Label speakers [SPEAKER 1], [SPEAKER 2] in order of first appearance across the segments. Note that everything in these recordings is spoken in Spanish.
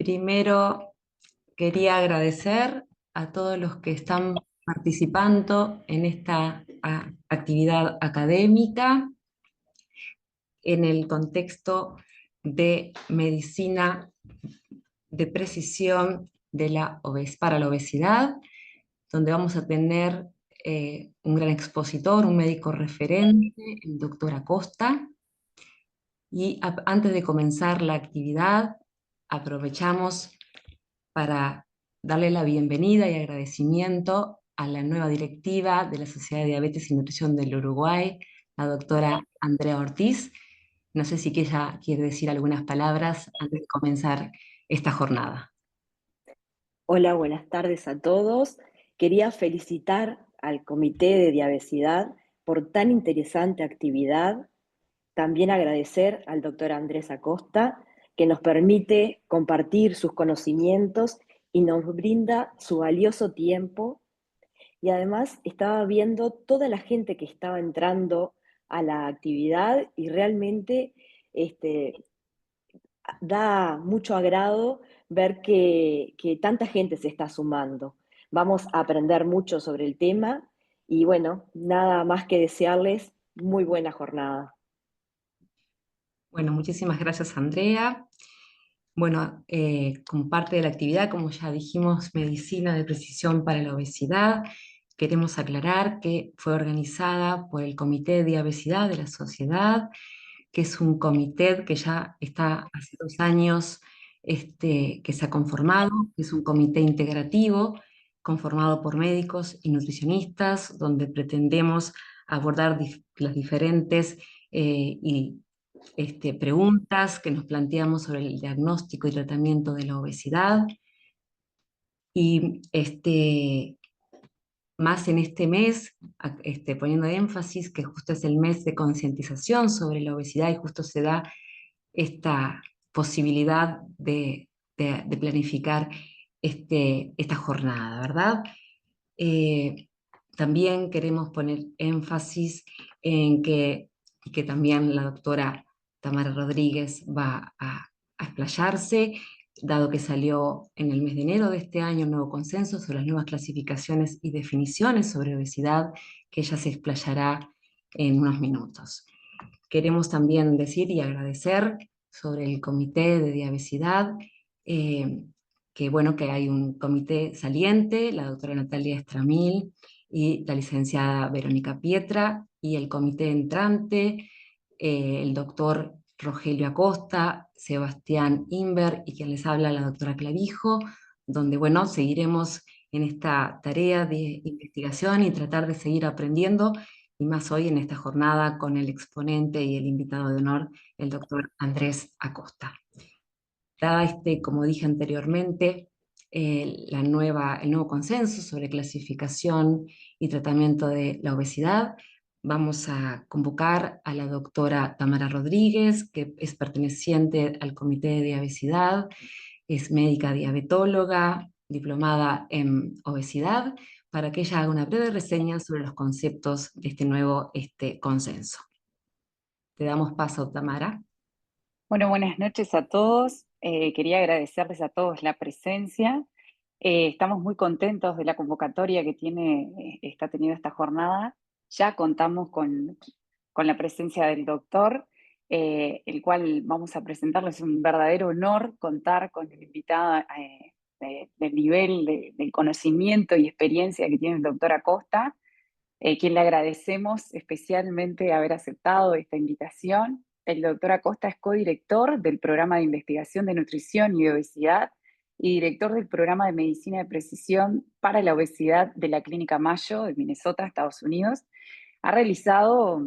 [SPEAKER 1] Primero, quería agradecer a todos los que están participando en esta actividad académica en el contexto de medicina de precisión para la obesidad, donde vamos a tener un gran expositor, un médico referente, el doctor Acosta. Y antes de comenzar la actividad, aprovechamos para darle la bienvenida y agradecimiento a la nueva directiva de la Sociedad de Diabetes y Nutrición del Uruguay, la doctora Andrea Ortiz. No sé si ella quiere decir algunas palabras antes de comenzar esta jornada.
[SPEAKER 2] Hola, buenas tardes a todos. Quería felicitar al Comité de Diabesidad por tan interesante actividad. También agradecer al doctor Andrés Acosta, que nos permite compartir sus conocimientos y nos brinda su valioso tiempo. Y además estaba viendo toda la gente que estaba entrando a la actividad y realmente da mucho agrado ver que tanta gente se está sumando. Vamos a aprender mucho sobre el tema y bueno, nada más que desearles muy buena jornada.
[SPEAKER 1] Bueno, muchísimas gracias, Andrea. Bueno, como parte de la actividad, como ya dijimos, medicina de precisión para la obesidad, queremos aclarar que fue organizada por el Comité de Diabesidad de la Sociedad, que es un comité que ya está hace 2 años que se ha conformado, que es un comité integrativo conformado por médicos y nutricionistas, donde pretendemos abordar las diferentes preguntas que nos planteamos sobre el diagnóstico y tratamiento de la obesidad. Y más en este mes, poniendo énfasis que justo es el mes de concientización sobre la obesidad y justo se da esta posibilidad de planificar esta jornada, ¿verdad? Eh, También queremos poner énfasis en que también la doctora Tamara Rodríguez va a explayarse, dado que salió en el mes de enero de este año un nuevo consenso sobre las nuevas clasificaciones y definiciones sobre obesidad, que ella se explayará en unos minutos. Queremos también decir y agradecer sobre el Comité de Diabesidad, eh, que bueno, que hay un comité saliente, la doctora Natalia Estramil y la licenciada Verónica Pietra, y el comité entrante, el doctor Rogelio Acosta, Sebastián Inver y quien les habla, la doctora Clavijo, donde bueno, seguiremos en esta tarea de investigación y tratar de seguir aprendiendo, y más hoy en esta jornada con el exponente y el invitado de honor, el doctor Andrés Acosta. Dada como dije anteriormente, el nuevo consenso sobre clasificación y tratamiento de la obesidad, vamos a convocar a la doctora Tamara Rodríguez, que es perteneciente al Comité de Diabesidad, es médica diabetóloga, diplomada en obesidad, para que ella haga una breve reseña sobre los conceptos de este nuevo consenso. Te damos paso, Tamara.
[SPEAKER 3] Bueno, buenas noches a todos. Quería agradecerles a todos la presencia. Estamos muy contentos de la convocatoria que está teniendo esta jornada. Ya contamos con la presencia del doctor, el cual vamos a presentarles. Es un verdadero honor contar con el invitado del nivel del conocimiento y experiencia que tiene el doctor Acosta, quien le agradecemos especialmente haber aceptado esta invitación. El doctor Acosta es codirector del programa de investigación de nutrición y de obesidad y director del programa de medicina de precisión para la obesidad de la Clínica Mayo de Minnesota, Estados Unidos. Ha realizado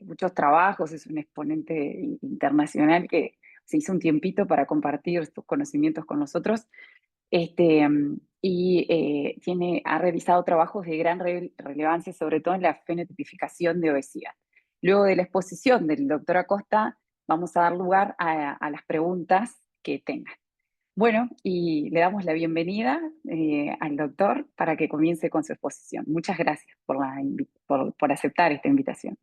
[SPEAKER 3] muchos trabajos, es un exponente internacional que se hizo un tiempito para compartir sus conocimientos con nosotros. Ha realizado trabajos de gran relevancia, sobre todo en la fenotipificación de obesidad. Luego de la exposición del doctor Acosta, vamos a dar lugar a las preguntas que tengan. Bueno, y le damos la bienvenida al doctor para que comience con su exposición. Muchas gracias por aceptar esta invitación.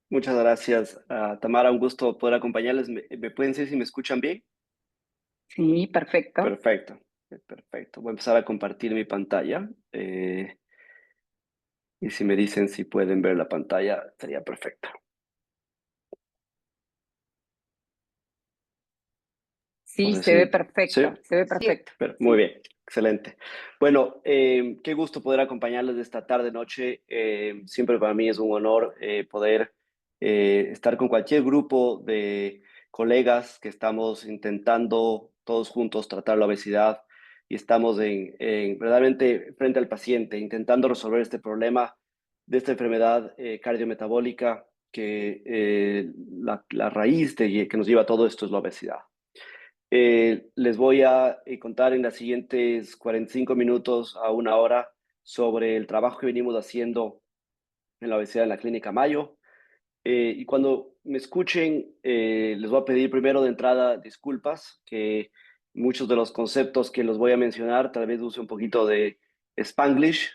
[SPEAKER 4] Muchas gracias, Tamara. Un gusto poder acompañarles. ¿Me pueden decir si me escuchan bien?
[SPEAKER 3] Sí, perfecto.
[SPEAKER 4] Perfecto, perfecto. Voy a empezar a compartir mi pantalla. Y si me dicen si pueden ver la pantalla, sería perfecto. No
[SPEAKER 3] Sí,
[SPEAKER 4] sé
[SPEAKER 3] se ve
[SPEAKER 4] si... ¿Sí?
[SPEAKER 3] perfecto, se ve
[SPEAKER 1] Sí.
[SPEAKER 3] perfecto.
[SPEAKER 4] Muy bien, excelente. Bueno, qué gusto poder acompañarles esta tarde, noche. Siempre para mí es un honor poder estar con cualquier grupo de colegas que estamos intentando todos juntos tratar la obesidad y estamos verdaderamente frente al paciente, intentando resolver este problema de esta enfermedad cardiometabólica que la raíz que nos lleva a todo esto es la obesidad. Les voy a contar en las siguientes 45 minutos a una hora sobre el trabajo que venimos haciendo en la obesidad en la Clínica Mayo. Y cuando me escuchen, les voy a pedir primero de entrada disculpas, que muchos de los conceptos que los voy a mencionar tal vez use un poquito de Spanglish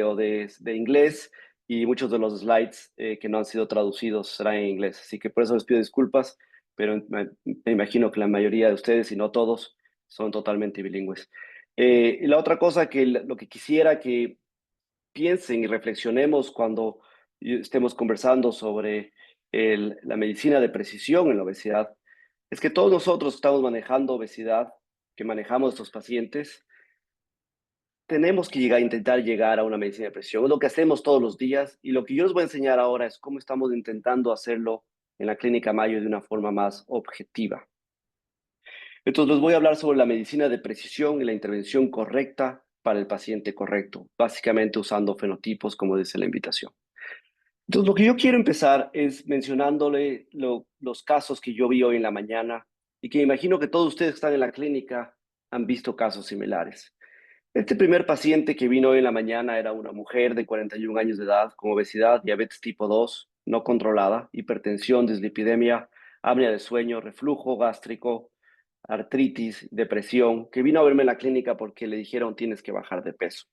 [SPEAKER 4] o de inglés, y muchos de los slides que no han sido traducidos serán en inglés. Así que por eso les pido disculpas, pero me imagino que la mayoría de ustedes, si no todos, son totalmente bilingües. Y la otra cosa que lo que quisiera que piensen y reflexionemos cuando estemos conversando sobre la medicina de precisión en la obesidad, es que todos nosotros estamos manejando obesidad, que manejamos estos pacientes, tenemos que intentar llegar a una medicina de precisión. Es lo que hacemos todos los días, y lo que yo les voy a enseñar ahora es cómo estamos intentando hacerlo en la Clínica Mayo de una forma más objetiva. Entonces les voy a hablar sobre la medicina de precisión y la intervención correcta para el paciente correcto, básicamente usando fenotipos, como dice la invitación. Entonces, lo que yo quiero empezar es mencionándole los casos que yo vi hoy en la mañana, y que me imagino que todos ustedes que están en la clínica han visto casos similares. Este primer paciente que vino hoy en la mañana era una mujer de 41 años de edad con obesidad, diabetes tipo 2 no controlada, hipertensión, dislipidemia, apnea de sueño, reflujo gástrico, artritis, depresión, que vino a verme en la clínica porque le dijeron tienes que bajar de peso.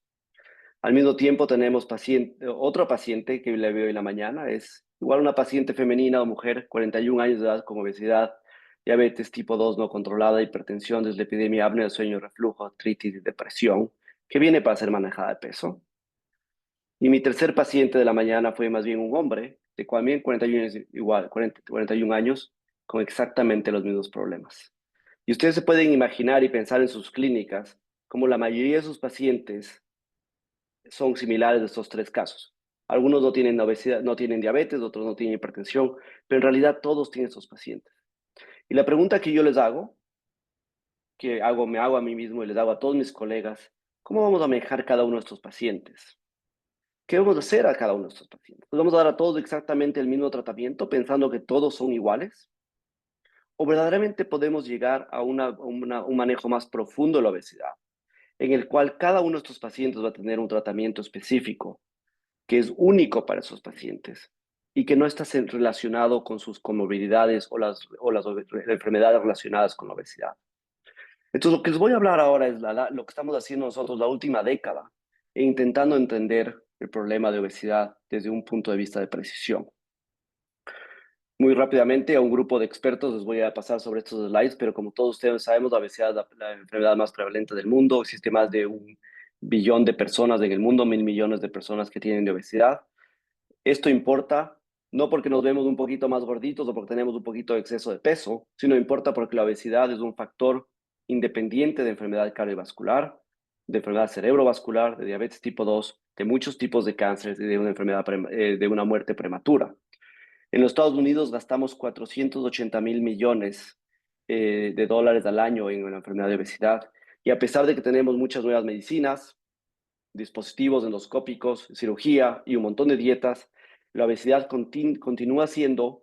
[SPEAKER 4] Al mismo tiempo tenemos otro paciente que le veo en la mañana, es igual una paciente femenina o mujer, 41 años de edad, con obesidad, diabetes tipo 2 no controlada, hipertensión, dislipidemia, apnea del sueño, reflujo, artritis y depresión, que viene para ser manejada de peso. Y mi tercer paciente de la mañana fue más bien un hombre, de también 41 años, igual, 41 años, con exactamente los mismos problemas. Y ustedes se pueden imaginar y pensar en sus clínicas como la mayoría de sus pacientes son similares de estos tres casos. Algunos no tienen obesidad, no tienen diabetes, otros no tienen hipertensión, pero en realidad todos tienen estos pacientes. Y la pregunta que yo les hago, me hago a mí mismo y les hago a todos mis colegas: ¿cómo vamos a manejar cada uno de estos pacientes? ¿Qué vamos a hacer a cada uno de estos pacientes? ¿Les vamos a dar a todos exactamente el mismo tratamiento pensando que todos son iguales? ¿O verdaderamente podemos llegar a un manejo más profundo de la obesidad, en el cual cada uno de estos pacientes va a tener un tratamiento específico que es único para esos pacientes y que no está relacionado con sus comorbilidades o las enfermedades relacionadas con la obesidad? Entonces, lo que les voy a hablar ahora es lo que estamos haciendo nosotros la última década, intentando entender el problema de obesidad desde un punto de vista de precisión. Muy rápidamente, a un grupo de expertos les voy a pasar sobre estos slides, pero como todos ustedes sabemos, la obesidad es la enfermedad más prevalente del mundo. Existe más de 1 billón de personas en el mundo, 1.000 millones de personas que tienen de obesidad. Esto importa no porque nos vemos un poquito más gorditos o porque tenemos un poquito de exceso de peso, sino importa porque la obesidad es un factor independiente de enfermedad cardiovascular, de enfermedad cerebrovascular, de diabetes tipo 2, de muchos tipos de cánceres y de una de una muerte prematura. En los Estados Unidos gastamos 480.000 millones de dólares al año en la enfermedad de obesidad, y a pesar de que tenemos muchas nuevas medicinas, dispositivos endoscópicos, cirugía y un montón de dietas, la obesidad continúa siendo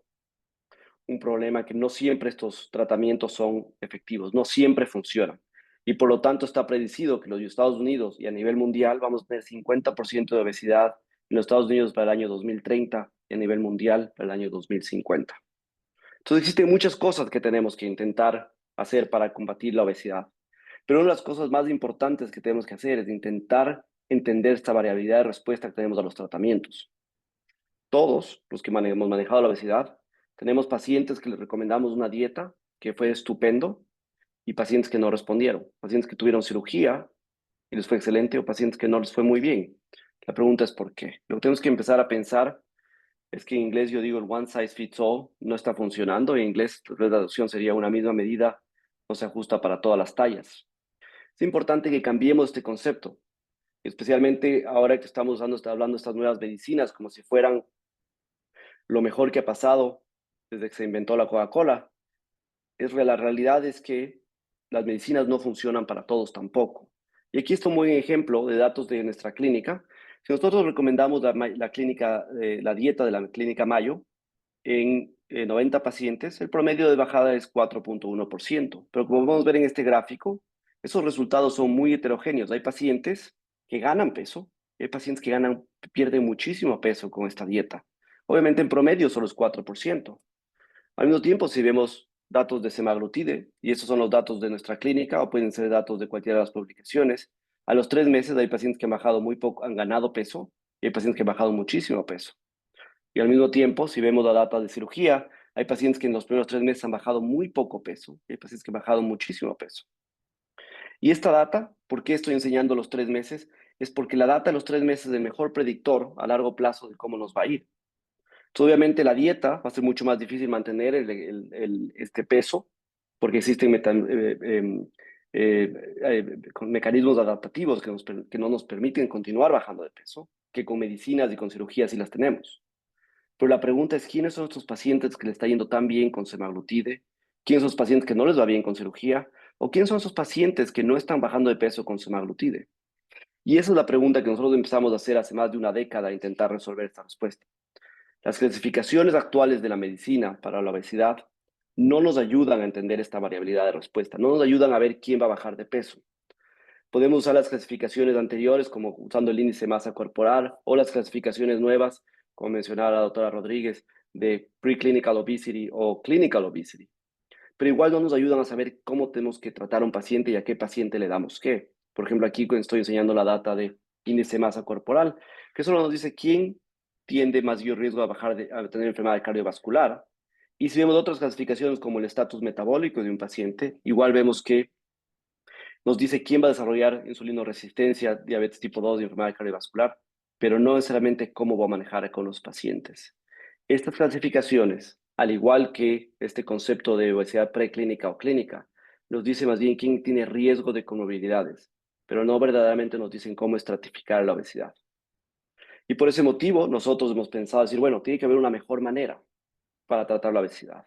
[SPEAKER 4] un problema que no siempre estos tratamientos son efectivos, no siempre funcionan. Y por lo tanto está predecido que en los Estados Unidos y a nivel mundial vamos a tener 50% de obesidad en los Estados Unidos para el año 2030 y a nivel mundial para el año 2050. Entonces existen muchas cosas que tenemos que intentar hacer para combatir la obesidad. Pero una de las cosas más importantes que tenemos que hacer es intentar entender esta variabilidad de respuesta que tenemos a los tratamientos. Todos los que hemos manejado la obesidad, tenemos pacientes que les recomendamos una dieta que fue estupendo, y pacientes que no respondieron, pacientes que tuvieron cirugía y les fue excelente o pacientes que no les fue muy bien. La pregunta es ¿por qué? Lo que tenemos que empezar a pensar es que en inglés yo digo el one size fits all no está funcionando. En inglés la traducción sería una misma medida no se ajusta para todas las tallas. Es importante que cambiemos este concepto, especialmente ahora que estamos hablando de estas nuevas medicinas como si fueran lo mejor que ha pasado desde que se inventó la Coca-Cola. La realidad es que las medicinas no funcionan para todos tampoco. Y aquí está un buen ejemplo de datos de nuestra clínica. Si nosotros recomendamos la dieta de la clínica Mayo en 90 pacientes, el promedio de bajada es 4.1%. Pero como podemos ver en este gráfico, esos resultados son muy heterogéneos. Hay pacientes que ganan peso, hay pacientes que pierden muchísimo peso con esta dieta. Obviamente en promedio solo es 4%. Al mismo tiempo, si vemos datos de semaglutide, y esos son los datos de nuestra clínica o pueden ser datos de cualquiera de las publicaciones, a los 3 meses hay pacientes que han bajado muy poco, han ganado peso, y hay pacientes que han bajado muchísimo peso. Y al mismo tiempo, si vemos la data de cirugía, hay pacientes que en los primeros 3 meses han bajado muy poco peso, y hay pacientes que han bajado muchísimo peso. Y esta data, ¿por qué estoy enseñando los 3 meses? Es porque la data de los 3 meses es el mejor predictor a largo plazo de cómo nos va a ir. Entonces, obviamente la dieta va a ser mucho más difícil mantener este peso porque existen mecanismos adaptativos que no nos permiten continuar bajando de peso, que con medicinas y con cirugías sí las tenemos. Pero la pregunta es, ¿quiénes son estos pacientes que le está yendo tan bien con semaglutide? ¿Quiénes son los pacientes que no les va bien con cirugía? ¿O quiénes son esos pacientes que no están bajando de peso con semaglutide? Y esa es la pregunta que nosotros empezamos a hacer hace más de una década, a intentar resolver esta respuesta. Las clasificaciones actuales de la medicina para la obesidad no nos ayudan a entender esta variabilidad de respuesta, no nos ayudan a ver quién va a bajar de peso. Podemos usar las clasificaciones anteriores, como usando el índice de masa corporal, o las clasificaciones nuevas, como mencionaba la doctora Rodríguez, de preclinical obesity o clinical obesity. Pero igual no nos ayudan a saber cómo tenemos que tratar a un paciente y a qué paciente le damos qué. Por ejemplo, aquí estoy enseñando la data de índice de masa corporal, que solo nos dice quién tiende más riesgo a tener enfermedad cardiovascular. Y si vemos otras clasificaciones como el estatus metabólico de un paciente, igual vemos que nos dice quién va a desarrollar insulinoresistencia, diabetes tipo 2 y enfermedad cardiovascular, pero no necesariamente cómo va a manejar con los pacientes. Estas clasificaciones, al igual que este concepto de obesidad preclínica o clínica, nos dice más bien quién tiene riesgo de comorbilidades, pero no verdaderamente nos dicen cómo estratificar la obesidad. Y por ese motivo, nosotros hemos pensado decir, bueno, tiene que haber una mejor manera para tratar la obesidad.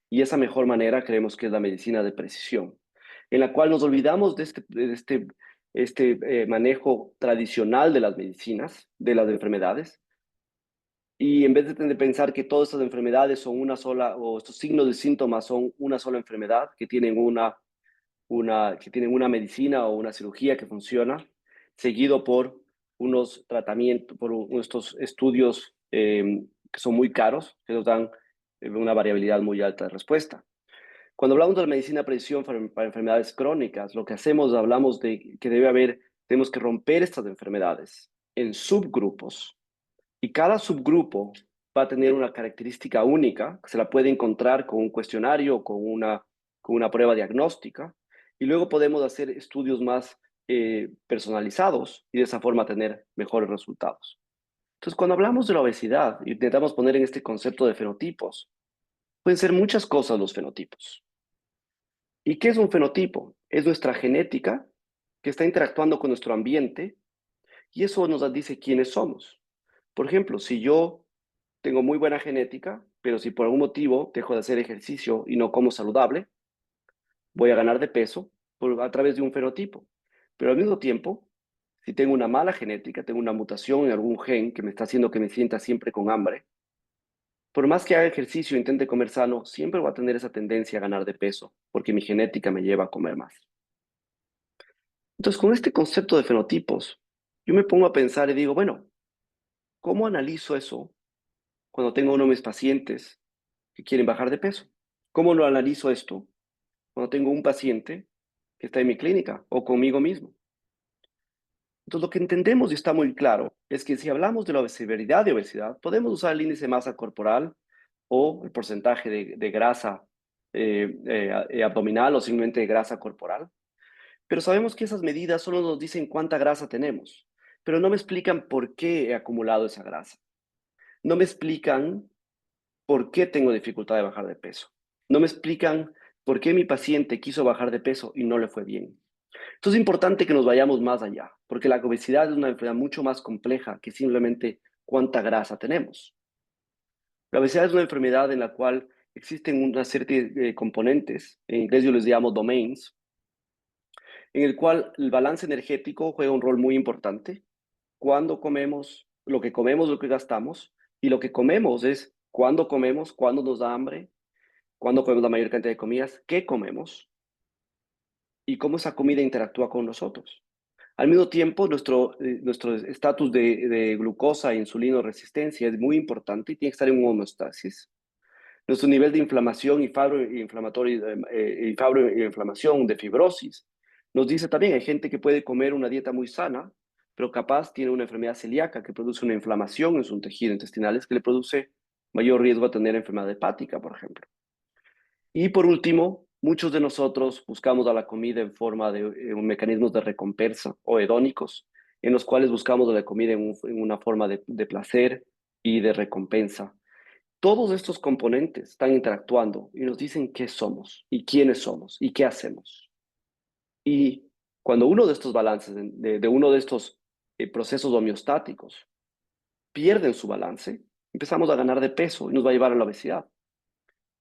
[SPEAKER 4] Y esa mejor manera creemos que es la medicina de precisión, en la cual nos olvidamos de este manejo tradicional de las medicinas, de las enfermedades, y en vez de pensar que todas estas enfermedades son una sola, o estos signos de síntomas son una sola enfermedad, que tienen que tienen una medicina o una cirugía que funciona, seguido por unos tratamientos, estos estudios que son muy caros, que nos dan una variabilidad muy alta de respuesta. Cuando hablamos de la medicina de precisión para enfermedades crónicas, lo que hablamos de que tenemos que romper estas enfermedades en subgrupos. Y cada subgrupo va a tener una característica única, que se la puede encontrar con un cuestionario o con una prueba diagnóstica. Y luego podemos hacer estudios más personalizados y de esa forma tener mejores resultados. Entonces, cuando hablamos de la obesidad, intentamos poner en este concepto de fenotipos, pueden ser muchas cosas los fenotipos. ¿Y qué es un fenotipo? Es nuestra genética que está interactuando con nuestro ambiente y eso nos dice quiénes somos. Por ejemplo, si yo tengo muy buena genética, pero si por algún motivo dejo de hacer ejercicio y no como saludable, voy a ganar de peso a través de un fenotipo. Pero al mismo tiempo, si tengo una mala genética, tengo una mutación en algún gen que me está haciendo que me sienta siempre con hambre, por más que haga ejercicio e intente comer sano, siempre voy a tener esa tendencia a ganar de peso, porque mi genética me lleva a comer más. Entonces, con este concepto de fenotipos, yo me pongo a pensar y digo, bueno, ¿cómo analizo eso cuando tengo uno de mis pacientes que quieren bajar de peso? ¿Cómo lo analizo esto cuando tengo un paciente que está en mi clínica o conmigo mismo? Entonces, lo que entendemos y está muy claro es que si hablamos de la severidad de obesidad, podemos usar el índice de masa corporal o el porcentaje de grasa abdominal o simplemente grasa corporal. Pero sabemos que esas medidas solo nos dicen cuánta grasa tenemos, pero no me explican por qué he acumulado esa grasa. No me explican por qué tengo dificultad de bajar de peso. No me explican por qué mi paciente quiso bajar de peso y no le fue bien. Entonces es importante que nos vayamos más allá, porque la obesidad es una enfermedad mucho más compleja que simplemente cuánta grasa tenemos. La obesidad es una enfermedad en la cual existen una serie de componentes, en inglés yo les llamo domains, en el cual el balance energético juega un rol muy importante. Cuando comemos, lo que gastamos, y lo que comemos es cuándo comemos, cuándo nos da hambre, cuándo comemos la mayor cantidad de comidas, qué comemos y cómo esa comida interactúa con nosotros. Al mismo tiempo, nuestro estatus de glucosa e insulino resistencia es muy importante y tiene que estar en homeostasis. Nuestro nivel de inflamación y fibroinflamación, de fibrosis, nos dice también, hay gente que puede comer una dieta muy sana, pero capaz tiene una enfermedad celíaca que produce una inflamación en sus tejidos intestinales que le produce mayor riesgo a tener enfermedad hepática, por ejemplo. Y por último, muchos de nosotros buscamos a la comida en forma de mecanismos de recompensa o hedónicos, en los cuales buscamos a la comida en una forma de placer y de recompensa. Todos estos componentes están interactuando y nos dicen qué somos y quiénes somos y qué hacemos. Y cuando uno de estos balances, de uno de estos procesos homeostáticos, pierden su balance, empezamos a ganar de peso y nos va a llevar a la obesidad.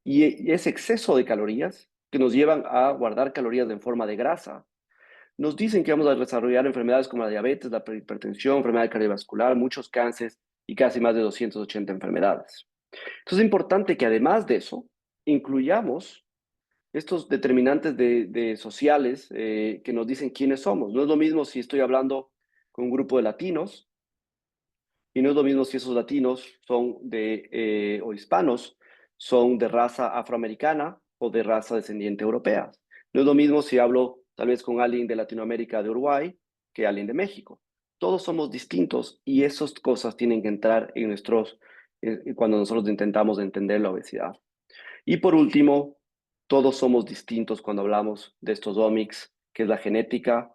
[SPEAKER 4] Y ese exceso de calorías que nos llevan a guardar calorías en forma de grasa, nos dicen que vamos a desarrollar enfermedades como la diabetes, la hipertensión, enfermedad cardiovascular, muchos cánceres y casi más de 280 enfermedades. Entonces es importante que además de eso, incluyamos estos determinantes de sociales que nos dicen quiénes somos. No es lo mismo si estoy hablando con un grupo de latinos y no es lo mismo si esos latinos son o hispanos son de raza afroamericana o de raza descendiente europea. No es lo mismo si hablo tal vez con alguien de Latinoamérica, de Uruguay, que alguien de México. Todos somos distintos y esas cosas tienen que entrar en cuando nosotros intentamos entender la obesidad. Y por último, todos somos distintos cuando hablamos de estos omics, que es la genética,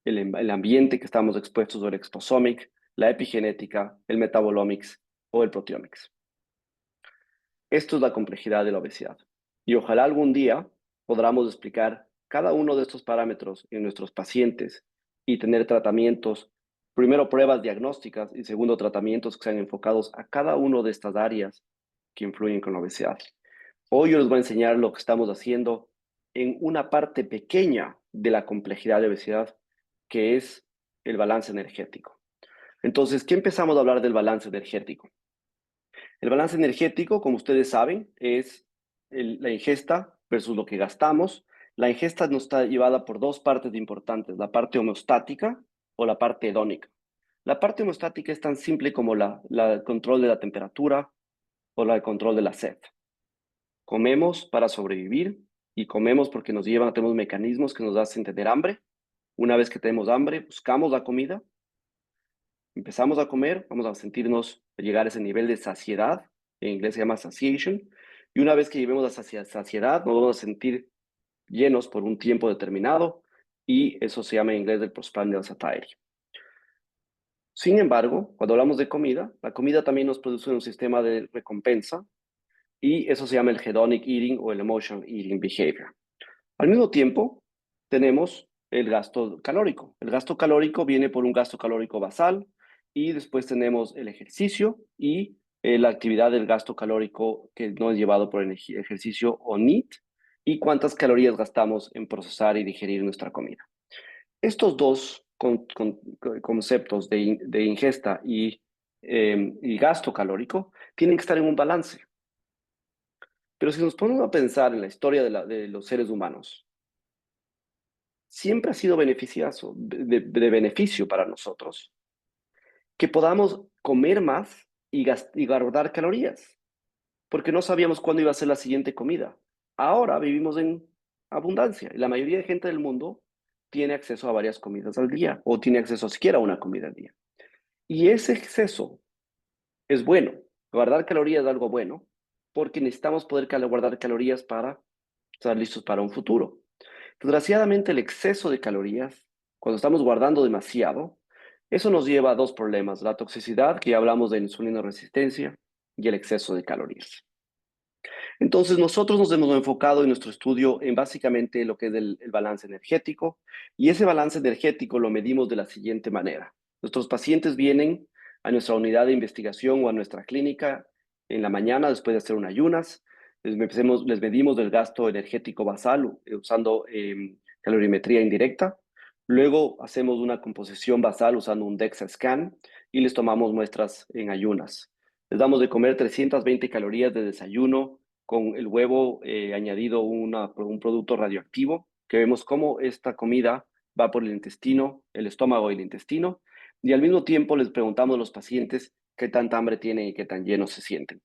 [SPEAKER 4] el ambiente que estamos expuestos, o el exposomic, la epigenética, el metabolomics o el proteomics. Esto es la complejidad de la obesidad. Y ojalá algún día podamos explicar cada uno de estos parámetros en nuestros pacientes y tener tratamientos, primero pruebas diagnósticas y segundo tratamientos que sean enfocados a cada una de estas áreas que influyen con la obesidad. Hoy yo les voy a enseñar lo que estamos haciendo en una parte pequeña de la complejidad de obesidad, que es el balance energético. Entonces, ¿qué empezamos a hablar del balance energético? El balance energético, como ustedes saben, es la ingesta versus lo que gastamos. La ingesta nos está llevada por dos partes importantes, la parte homeostática o la parte hedónica. La parte homeostática es tan simple como el control de la temperatura o el control de la sed. Comemos para sobrevivir y comemos porque tenemos mecanismos que nos hacen tener hambre. Una vez que tenemos hambre, buscamos la comida, empezamos a comer, vamos a llegar a ese nivel de saciedad, en inglés se llama satiation, y una vez que lleguemos a saciedad, nos vamos a sentir llenos por un tiempo determinado, y eso se llama en inglés el postprandial satiety. Sin embargo, cuando hablamos de comida, la comida también nos produce un sistema de recompensa, y eso se llama el hedonic eating o el emotional eating behavior. Al mismo tiempo, tenemos el gasto calórico. El gasto calórico viene por un gasto calórico basal y después tenemos el ejercicio y la actividad del gasto calórico que no es llevado por el ejercicio o NEAT y cuántas calorías gastamos en procesar y digerir nuestra comida. Estos dos conceptos de ingesta y gasto calórico tienen que estar en un balance. Pero si nos ponemos a pensar en la historia de los seres humanos, siempre ha sido beneficioso, de beneficio para nosotros, que podamos comer más y guardar calorías, porque no sabíamos cuándo iba a ser la siguiente comida. Ahora vivimos en abundancia y la mayoría de gente del mundo tiene acceso a varias comidas al día o tiene acceso siquiera a una comida al día. Y ese exceso es bueno. Guardar calorías es algo bueno porque necesitamos poder guardar calorías para estar listos para un futuro. Desgraciadamente, el exceso de calorías, cuando estamos guardando demasiado, eso nos lleva a dos problemas: la toxicidad, que ya hablamos de insulina resistencia, y el exceso de calorías. Entonces, nosotros nos hemos enfocado en nuestro estudio en básicamente lo que es el balance energético, y ese balance energético lo medimos de la siguiente manera. Nuestros pacientes vienen a nuestra unidad de investigación o a nuestra clínica en la mañana después de hacer un ayunas. Les medimos del gasto energético basal usando calorimetría indirecta. Luego hacemos una composición basal usando un DEXA scan y les tomamos muestras en ayunas. Les damos de comer 320 calorías de desayuno con el huevo añadido un producto radioactivo, que vemos cómo esta comida va por el intestino, el estómago y el intestino, y al mismo tiempo les preguntamos a los pacientes qué tanta hambre tienen y qué tan llenos se sienten.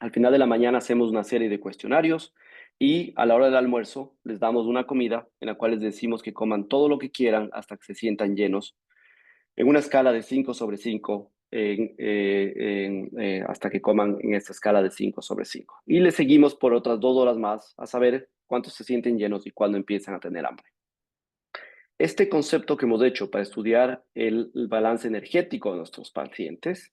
[SPEAKER 4] Al final de la mañana hacemos una serie de cuestionarios y a la hora del almuerzo les damos una comida en la cual les decimos que coman todo lo que quieran hasta que se sientan llenos, en una escala de 5 sobre 5, hasta que coman en esta escala de 5 sobre 5. Y les seguimos por otras 2 horas más a saber cuántos se sienten llenos y cuándo empiezan a tener hambre. Este concepto que hemos hecho para estudiar el balance energético de nuestros pacientes,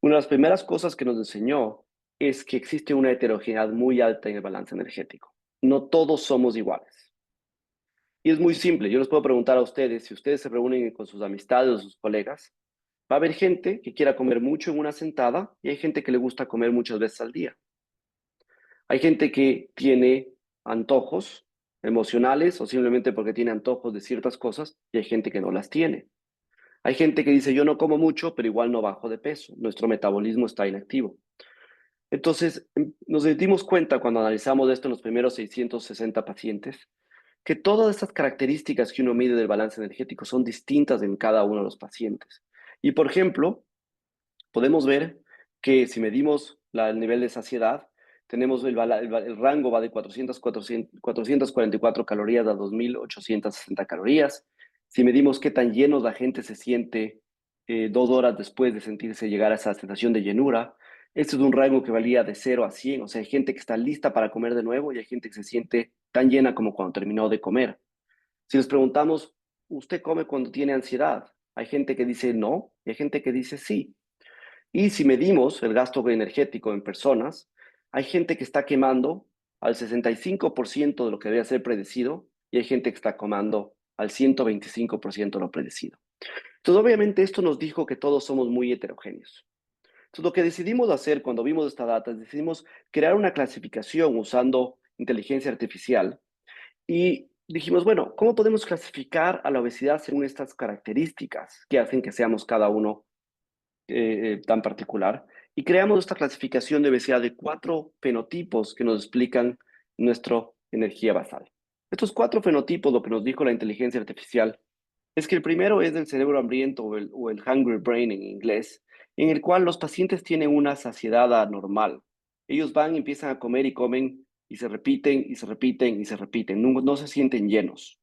[SPEAKER 4] una de las primeras cosas que nos enseñó es que existe una heterogeneidad muy alta en el balance energético. No todos somos iguales. Y es muy simple. Yo les puedo preguntar a ustedes, si ustedes se reúnen con sus amistades o sus colegas, va a haber gente que quiera comer mucho en una sentada y hay gente que le gusta comer muchas veces al día. Hay gente que tiene antojos emocionales o simplemente porque tiene antojos de ciertas cosas y hay gente que no las tiene. Hay gente que dice, yo no como mucho, pero igual no bajo de peso. Nuestro metabolismo está inactivo. Entonces, nos dimos cuenta cuando analizamos esto en los primeros 660 pacientes, que todas estas características que uno mide del balance energético son distintas en cada uno de los pacientes. Y, por ejemplo, podemos ver que si medimos el nivel de saciedad, tenemos el rango va de 444 calorías a 2.860 calorías. Si medimos qué tan llenos la gente se siente 2 horas después de sentirse llegar a esa sensación de llenura, este es un rango que valía de 0 a 100. O sea, hay gente que está lista para comer de nuevo y hay gente que se siente tan llena como cuando terminó de comer. Si les preguntamos, ¿usted come cuando tiene ansiedad? Hay gente que dice no y hay gente que dice sí. Y si medimos el gasto energético en personas, hay gente que está quemando al 65% de lo que debe ser predecido y hay gente que está quemando al 125% de lo predecido. Entonces, obviamente, esto nos dijo que todos somos muy heterogéneos. Entonces, lo que decidimos hacer cuando vimos esta data es decidimos crear una clasificación usando inteligencia artificial y dijimos, bueno, ¿cómo podemos clasificar a la obesidad según estas características que hacen que seamos cada uno tan particular? Y creamos esta clasificación de obesidad de 4 fenotipos que nos explican nuestra energía basal. Estos 4 fenotipos, lo que nos dijo la inteligencia artificial, es que el primero es del cerebro hambriento o el hungry brain en inglés, en el cual los pacientes tienen una saciedad anormal. Ellos van y empiezan a comer y comen y se repiten y se repiten y se repiten, no se sienten llenos.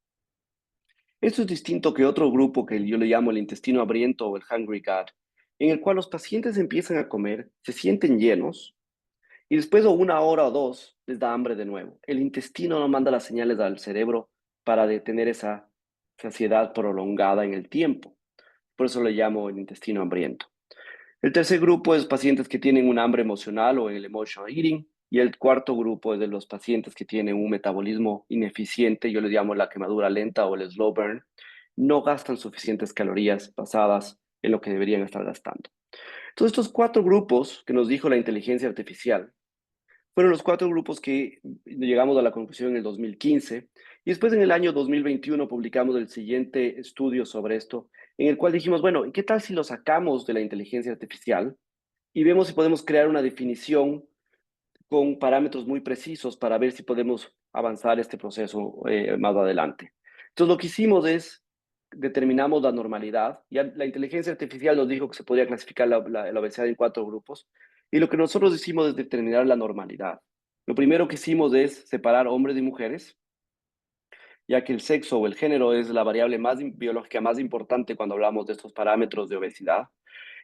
[SPEAKER 4] Esto es distinto que otro grupo que yo le llamo el intestino hambriento o el hungry gut, en el cual los pacientes empiezan a comer, se sienten llenos y después de 1 hora o 2 les da hambre de nuevo. El intestino no manda las señales al cerebro para detener esa saciedad prolongada en el tiempo. Por eso le llamo el intestino hambriento. El tercer grupo es pacientes que tienen un hambre emocional o el emotional eating. Y el cuarto grupo es de los pacientes que tienen un metabolismo ineficiente, yo les llamo la quemadura lenta o el slow burn. No gastan suficientes calorías basadas en lo que deberían estar gastando. Entonces, estos 4 grupos que nos dijo la inteligencia artificial fueron los 4 grupos que llegamos a la conclusión en el 2015 y después en el año 2021 publicamos el siguiente estudio sobre esto, en el cual dijimos, bueno, ¿qué tal si lo sacamos de la inteligencia artificial y vemos si podemos crear una definición con parámetros muy precisos para ver si podemos avanzar este proceso más adelante? Entonces, lo que hicimos es, determinamos la normalidad. Ya la inteligencia artificial nos dijo que se podía clasificar la obesidad en 4 grupos. Y lo que nosotros hicimos es determinar la normalidad. Lo primero que hicimos es separar hombres y mujeres, ya que el sexo o el género es la variable biológica más importante cuando hablamos de estos parámetros de obesidad.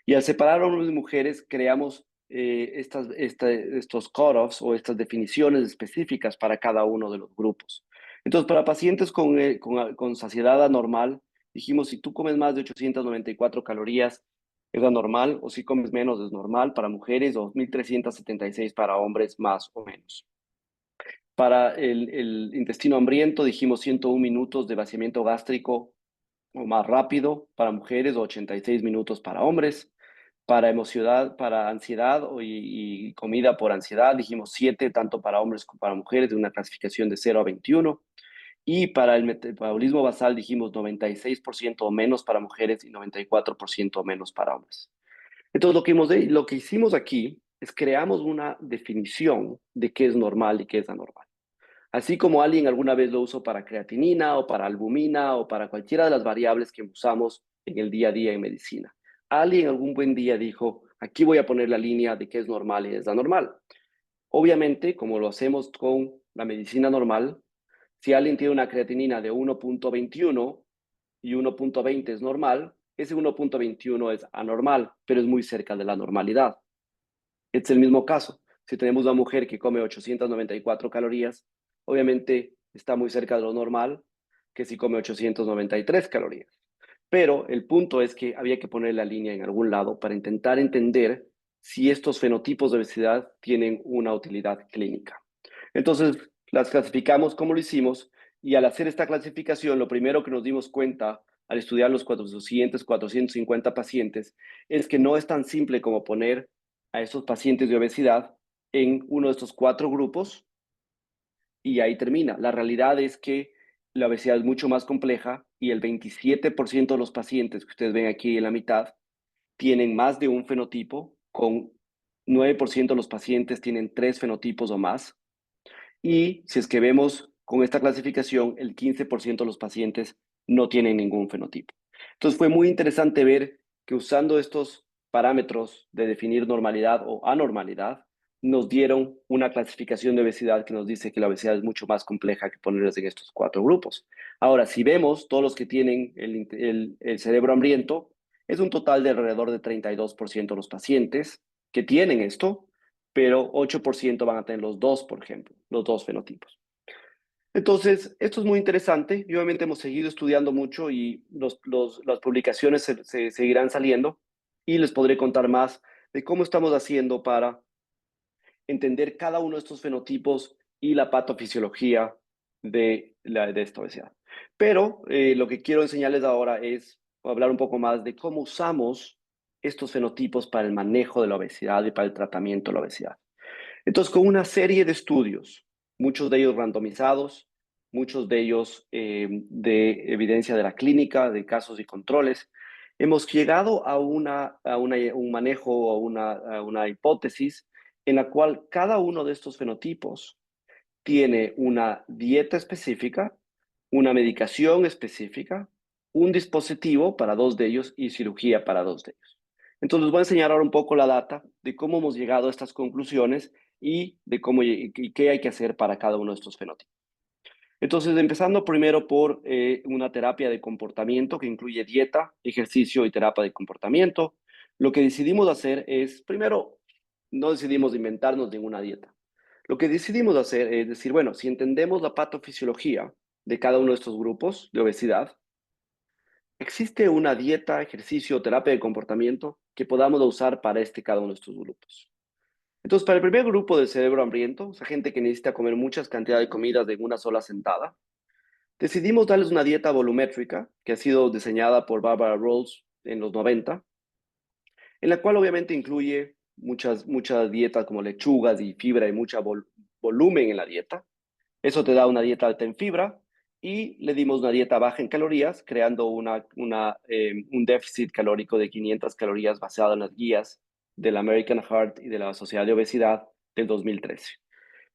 [SPEAKER 4] Y al separar hombres y mujeres, creamos estos cutoffs o estas definiciones específicas para cada uno de los grupos. Entonces, para pacientes con saciedad anormal, dijimos, si tú comes más de 894 calorías, es anormal, o si comes menos, es normal para mujeres, o 1.376 para hombres, más o menos. Para el intestino hambriento, dijimos 101 minutos de vaciamiento gástrico o más rápido para mujeres, o 86 minutos para hombres. Para ansiedad y comida por ansiedad, dijimos 7, tanto para hombres como para mujeres, de una clasificación de 0 a 21. Y para el metabolismo basal dijimos 96% o menos para mujeres y 94% o menos para hombres. Entonces, lo que hicimos aquí es creamos una definición de qué es normal y qué es anormal. Así como alguien alguna vez lo usó para creatinina o para albumina o para cualquiera de las variables que usamos en el día a día en medicina. Alguien algún buen día dijo, aquí voy a poner la línea de qué es normal y es anormal. Obviamente, como lo hacemos con la medicina normal, si alguien tiene una creatinina de 1.21 y 1.20 es normal, ese 1.21 es anormal, pero es muy cerca de la normalidad. Es el mismo caso. Si tenemos una mujer que come 894 calorías, obviamente está muy cerca de lo normal que si come 893 calorías. Pero el punto es que había que poner la línea en algún lado para intentar entender si estos fenotipos de obesidad tienen una utilidad clínica. Entonces, las clasificamos como lo hicimos, y al hacer esta clasificación, lo primero que nos dimos cuenta al estudiar los siguientes 450 pacientes es que no es tan simple como poner a estos pacientes de obesidad en uno de estos 4 grupos y ahí termina. La realidad es que la obesidad es mucho más compleja y el 27% de los pacientes que ustedes ven aquí en la mitad tienen más de un fenotipo, con 9% de los pacientes tienen 3 fenotipos o más. Y si es que vemos con esta clasificación, el 15% de los pacientes no tienen ningún fenotipo. Entonces fue muy interesante ver que usando estos parámetros de definir normalidad o anormalidad, nos dieron una clasificación de obesidad que nos dice que la obesidad es mucho más compleja que ponerlas en estos 4 grupos. Ahora, si vemos todos los que tienen el cerebro hambriento, es un total de alrededor de 32% de los pacientes que tienen esto, pero 8% van a tener los dos, por ejemplo, los dos fenotipos. Entonces, esto es muy interesante y obviamente hemos seguido estudiando mucho y las publicaciones se seguirán saliendo, y les podré contar más de cómo estamos haciendo para entender cada uno de estos fenotipos y la patofisiología de esta obesidad. Pero lo que quiero enseñarles ahora es hablar un poco más de cómo usamos estos fenotipos para el manejo de la obesidad y para el tratamiento de la obesidad. Entonces, con una serie de estudios, muchos de ellos randomizados, muchos de ellos de evidencia de la clínica, de casos y controles, hemos llegado a un manejo o a una hipótesis en la cual cada uno de estos fenotipos tiene una dieta específica, una medicación específica, un dispositivo para 2 de ellos y cirugía para 2 de ellos. Entonces, les voy a enseñar ahora un poco la data de cómo hemos llegado a estas conclusiones y de cómo y qué hay que hacer para cada uno de estos fenotipos. Entonces, empezando primero por una terapia de comportamiento que incluye dieta, ejercicio y terapia de comportamiento. Lo que decidimos hacer es, primero, no decidimos inventarnos ninguna dieta. Lo que decidimos hacer es decir, bueno, si entendemos la patofisiología de cada uno de estos grupos de obesidad, existe una dieta, ejercicio o terapia de comportamiento que podamos usar para cada uno de estos grupos. Entonces, para el primer grupo de cerebro hambriento, esa gente que necesita comer muchas cantidades de comidas de una sola sentada, decidimos darles una dieta volumétrica que ha sido diseñada por Barbara Rolls en los 90, en la cual obviamente incluye muchas dietas como lechugas y fibra y mucha volumen en la dieta. Eso te da una dieta alta en fibra, y le dimos una dieta baja en calorías, creando un déficit calórico de 500 calorías basado en las guías de la American Heart y de la Sociedad de Obesidad del 2013.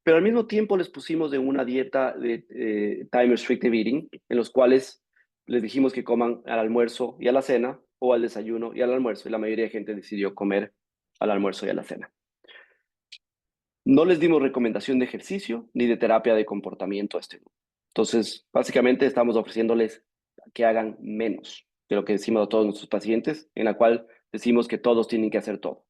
[SPEAKER 4] Pero al mismo tiempo les pusimos de una dieta de time restricted eating, en los cuales les dijimos que coman al almuerzo y a la cena, o al desayuno y al almuerzo, y la mayoría de gente decidió comer al almuerzo y a la cena. No les dimos recomendación de ejercicio ni de terapia de comportamiento a este grupo. Entonces, básicamente estamos ofreciéndoles que hagan menos de lo que decimos a todos nuestros pacientes, en la cual decimos que todos tienen que hacer todo.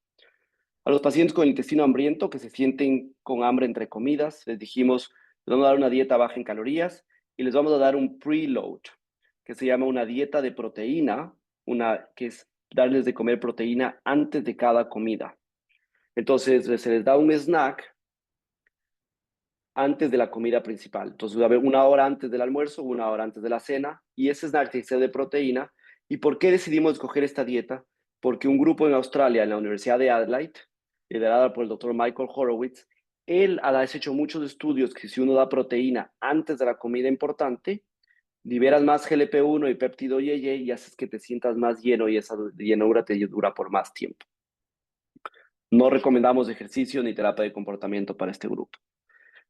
[SPEAKER 4] A los pacientes con el intestino hambriento que se sienten con hambre entre comidas, les dijimos, les vamos a dar una dieta baja en calorías y les vamos a dar un preload, que se llama una dieta de proteína, que es darles de comer proteína antes de cada comida. Entonces, se les da un snack antes de la comida principal. Entonces, va a haber una hora antes del almuerzo, una hora antes de la cena, y ese snack tiene que ser de proteína. ¿Y por qué decidimos escoger esta dieta? Porque un grupo en Australia, en la Universidad de Adelaide, liderada por el doctor Michael Horowitz, él ha hecho muchos estudios que si uno da proteína antes de la comida importante, liberas más GLP-1 y péptido IgE y haces que te sientas más lleno y esa llenura te dura por más tiempo. No recomendamos ejercicio ni terapia de comportamiento para este grupo.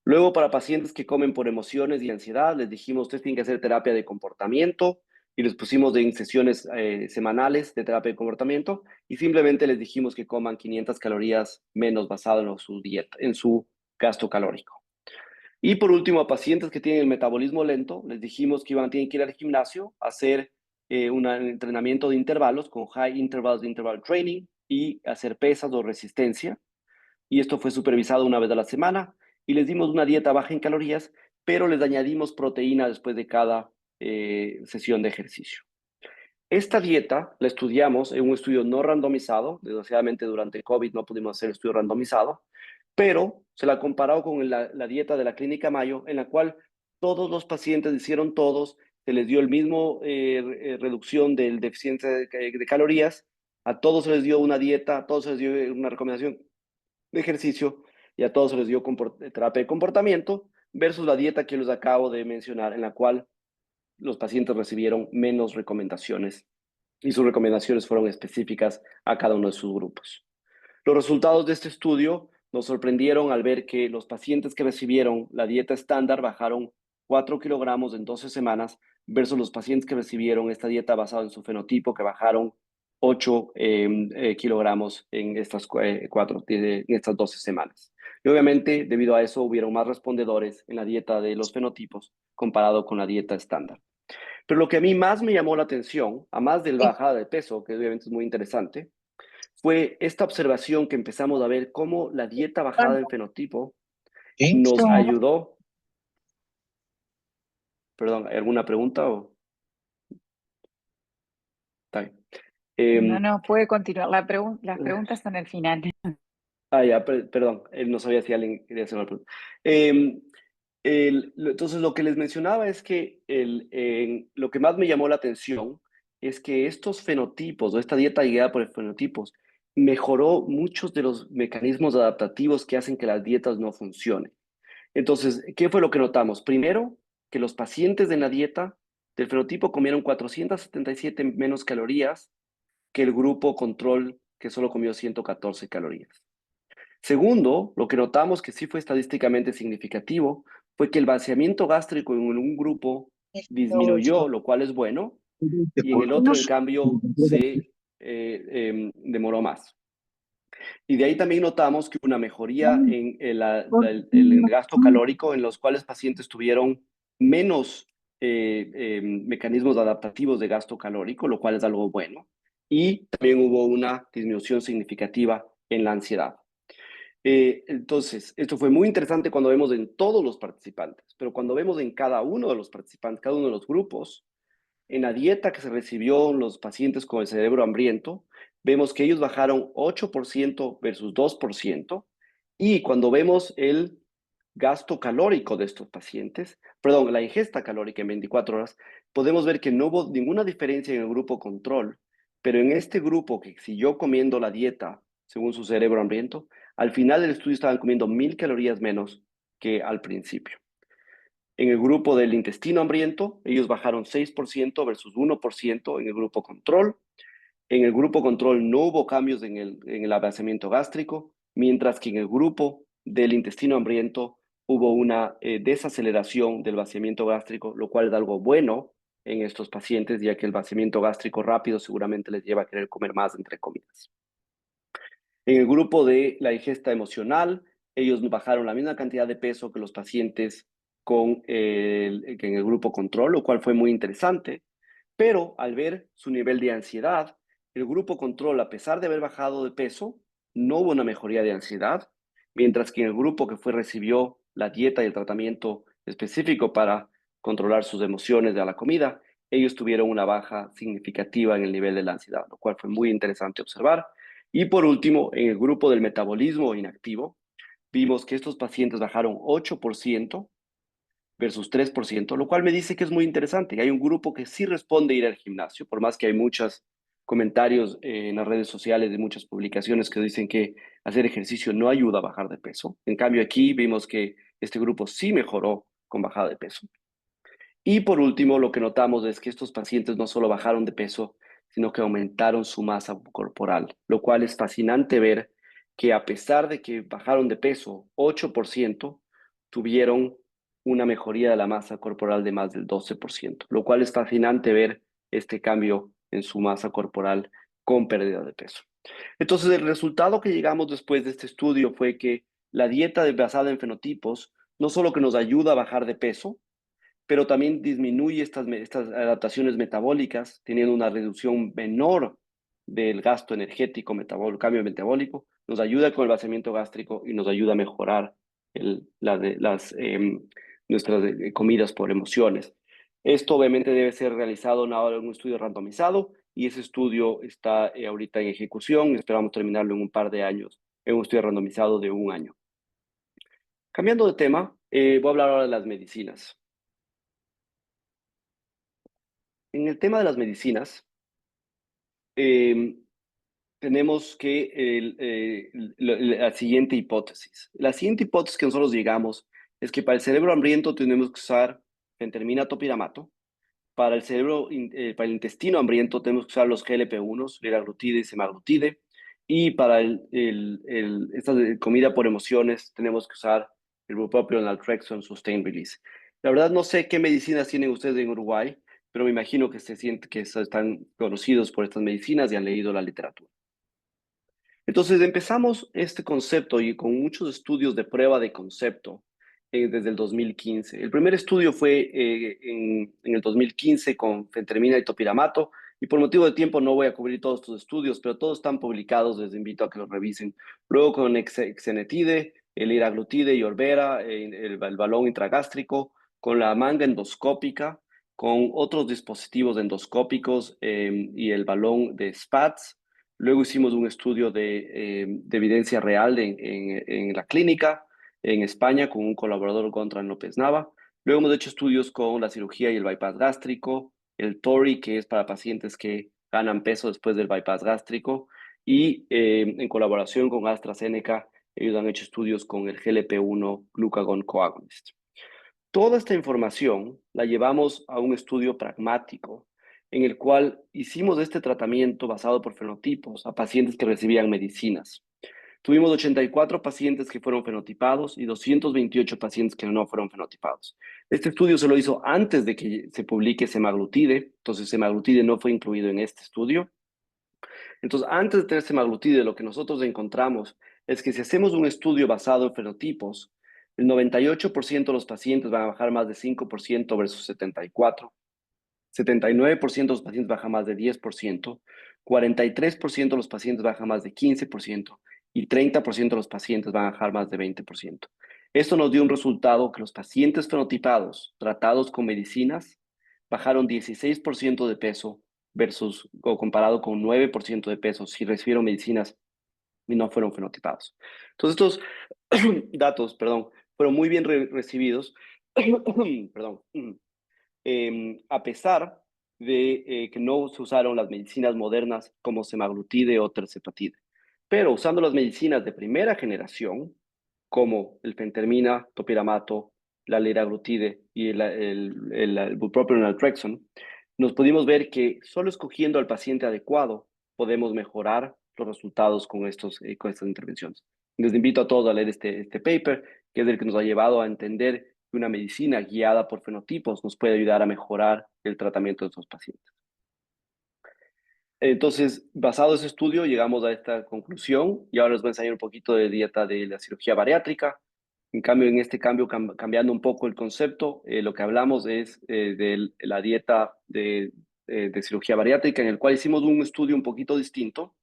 [SPEAKER 4] Luego, para pacientes que comen por emociones y ansiedad, les dijimos, ustedes tienen que hacer terapia de comportamiento y les pusimos en sesiones semanales de terapia de comportamiento y simplemente les dijimos que coman 500 calorías menos basado en su dieta, en su gasto calórico. Y por último, a pacientes que tienen el metabolismo lento, les dijimos que tienen que ir al gimnasio a hacer un entrenamiento de intervalos con high intervals de interval training y hacer pesas o resistencia. Y esto fue supervisado una vez a la semana y les dimos una dieta baja en calorías, pero les añadimos proteína después de cada sesión de ejercicio. Esta dieta la estudiamos en un estudio no randomizado, desgraciadamente durante COVID no pudimos hacer estudio randomizado, pero se la comparó con la dieta de la Clínica Mayo, en la cual todos los pacientes hicieron todos, se les dio el mismo reducción del deficiencia de calorías, a todos se les dio una dieta, a todos se les dio una recomendación de ejercicio y a todos se les dio terapia de comportamiento versus la dieta que les acabo de mencionar, en la cual los pacientes recibieron menos recomendaciones y sus recomendaciones fueron específicas a cada uno de sus grupos. Los resultados de este estudio nos sorprendieron al ver que los pacientes que recibieron la dieta estándar bajaron 4 kilogramos en 12 semanas versus los pacientes que recibieron esta dieta basada en su fenotipo que bajaron 8 kilogramos en estas 12 semanas. Y obviamente, debido a eso, hubieron más respondedores en la dieta de los fenotipos comparado con la dieta estándar. Pero lo que a mí más me llamó la atención, a más del bajada de peso, que obviamente es muy interesante, fue esta observación que empezamos a ver cómo la dieta bajada en fenotipo nos ayudó. Perdón, ¿hay alguna pregunta? Está bien.
[SPEAKER 3] No, puede continuar. Las preguntas son al final.
[SPEAKER 4] Ya, perdón, no sabía si alguien quería hacer una pregunta. Entonces, lo que les mencionaba es que lo que más me llamó la atención es que estos fenotipos, o esta dieta guiada por fenotipos, mejoró muchos de los mecanismos adaptativos que hacen que las dietas no funcionen. Entonces, ¿qué fue lo que notamos? Primero, que los pacientes de la dieta del fenotipo comieron 477 menos calorías que el grupo control, que solo comió 114 calorías. Segundo, lo que notamos que sí fue estadísticamente significativo fue que el vaciamiento gástrico en un grupo disminuyó, lo cual es bueno, y en el otro, en cambio, se demoró más. Y de ahí también notamos que una mejoría en el gasto calórico, en los cuales pacientes tuvieron menos mecanismos adaptativos de gasto calórico, lo cual es algo bueno. Y también hubo una disminución significativa en la ansiedad. Entonces, esto fue muy interesante cuando vemos en todos los participantes, pero cuando vemos en cada uno de los participantes, cada uno de los grupos, en la dieta que se recibió los pacientes con el cerebro hambriento, vemos que ellos bajaron 8% versus 2%, y cuando vemos el gasto calórico de estos pacientes, perdón, la ingesta calórica en 24 horas, podemos ver que no hubo ninguna diferencia en el grupo control, pero en este grupo que siguió comiendo la dieta según su cerebro hambriento, al final del estudio estaban comiendo 1000 calorías menos que al principio. En el grupo del intestino hambriento, ellos bajaron 6% versus 1% en el grupo control. En el grupo control no hubo cambios en el vaciamiento gástrico, mientras que en el grupo del intestino hambriento hubo una desaceleración del vaciamiento gástrico, lo cual es algo bueno en estos pacientes, ya que el vaciamiento gástrico rápido seguramente les lleva a querer comer más entre comidas. En el grupo de la ingesta emocional, ellos bajaron la misma cantidad de peso que los pacientes en el grupo control, lo cual fue muy interesante, pero al ver su nivel de ansiedad, el grupo control, a pesar de haber bajado de peso, no hubo una mejoría de ansiedad, mientras que en el grupo que recibió la dieta y el tratamiento específico para controlar sus emociones de la comida, ellos tuvieron una baja significativa en el nivel de la ansiedad, lo cual fue muy interesante observar. Y por último, en el grupo del metabolismo inactivo, vimos que estos pacientes bajaron 8% versus 3%, lo cual me dice que es muy interesante. Hay un grupo que sí responde a ir al gimnasio, por más que hay muchos comentarios en las redes sociales de muchas publicaciones que dicen que hacer ejercicio no ayuda a bajar de peso. En cambio, aquí vimos que este grupo sí mejoró con bajada de peso. Y por último, lo que notamos es que estos pacientes no solo bajaron de peso, sino que aumentaron su masa corporal, lo cual es fascinante ver que a pesar de que bajaron de peso 8%, tuvieron una mejoría de la masa corporal de más del 12%, lo cual es fascinante ver este cambio en su masa corporal con pérdida de peso. Entonces, el resultado que llegamos después de este estudio fue que la dieta basada en fenotipos no solo que nos ayuda a bajar de peso, pero también disminuye estas adaptaciones metabólicas, teniendo una reducción menor del gasto energético, cambio metabólico, nos ayuda con el vaciamiento gástrico y nos ayuda a mejorar nuestras comidas por emociones. Esto obviamente debe ser realizado ahora en un estudio randomizado y ese estudio está ahorita en ejecución, esperamos terminarlo en un par de años, en un estudio randomizado de 1 año. Cambiando de tema, voy a hablar ahora de las medicinas. En el tema de las medicinas, tenemos que la siguiente hipótesis. La siguiente hipótesis que nosotros llegamos es que para el cerebro hambriento tenemos que usar fentermina topiramato. Para el para el intestino hambriento tenemos que usar los GLP-1s, liraglutide y semaglutide. Y para esta comida por emociones tenemos que usar el bupropion, naltrexone, sustained release. La verdad no sé qué medicinas tienen ustedes en Uruguay, pero me imagino que están conocidos por estas medicinas y han leído la literatura. Entonces empezamos este concepto y con muchos estudios de prueba de concepto desde el 2015. El primer estudio fue en el 2015 con fentermina y topiramato y por motivo de tiempo no voy a cubrir todos estos estudios, pero todos están publicados, les invito a que los revisen. Luego con exenatide, el liraglutide y Orbera, el balón intragástrico, con la manga endoscópica, con otros dispositivos endoscópicos y el balón de SPATS. Luego hicimos un estudio de evidencia real en la clínica en España con un colaborador, Gontran López Nava. Luego hemos hecho estudios con la cirugía y el bypass gástrico, el TORI, que es para pacientes que ganan peso después del bypass gástrico, y en colaboración con AstraZeneca, ellos han hecho estudios con el GLP-1 glucagon coagonist. Toda esta información la llevamos a un estudio pragmático en el cual hicimos este tratamiento basado por fenotipos a pacientes que recibían medicinas. Tuvimos 84 pacientes que fueron fenotipados y 228 pacientes que no fueron fenotipados. Este estudio se lo hizo antes de que se publique semaglutide, entonces semaglutide no fue incluido en este estudio. Entonces, antes de tener semaglutide, lo que nosotros encontramos es que si hacemos un estudio basado en fenotipos, el 98% de los pacientes van a bajar más de 5% versus 74%. 79% de los pacientes bajan más de 10%, 43% de los pacientes bajan más de 15% y 30% de los pacientes van a bajar más de 20%. Esto nos dio un resultado que los pacientes fenotipados tratados con medicinas bajaron 16% de peso versus o comparado con 9% de peso si recibieron medicinas y no fueron fenotipados. Entonces estos datos, perdón, fueron muy bien recibidos, perdón, a pesar de que no se usaron las medicinas modernas como semaglutide o tirzepatide. Pero usando las medicinas de primera generación, como el fentermina, topiramato, la liraglutide y el bupropion naltrexone, nos pudimos ver que solo escogiendo al paciente adecuado podemos mejorar los resultados con estas intervenciones. Les invito a todos a leer este paper, que es el que nos ha llevado a entender que una medicina guiada por fenotipos nos puede ayudar a mejorar el tratamiento de estos pacientes. Entonces, basado en ese estudio, llegamos a esta conclusión y ahora les voy a enseñar un poquito de dieta de la cirugía bariátrica. En cambio, en este cambio, cambiando un poco el concepto, lo que hablamos es de la dieta de cirugía bariátrica, en el cual hicimos un estudio un poquito distinto,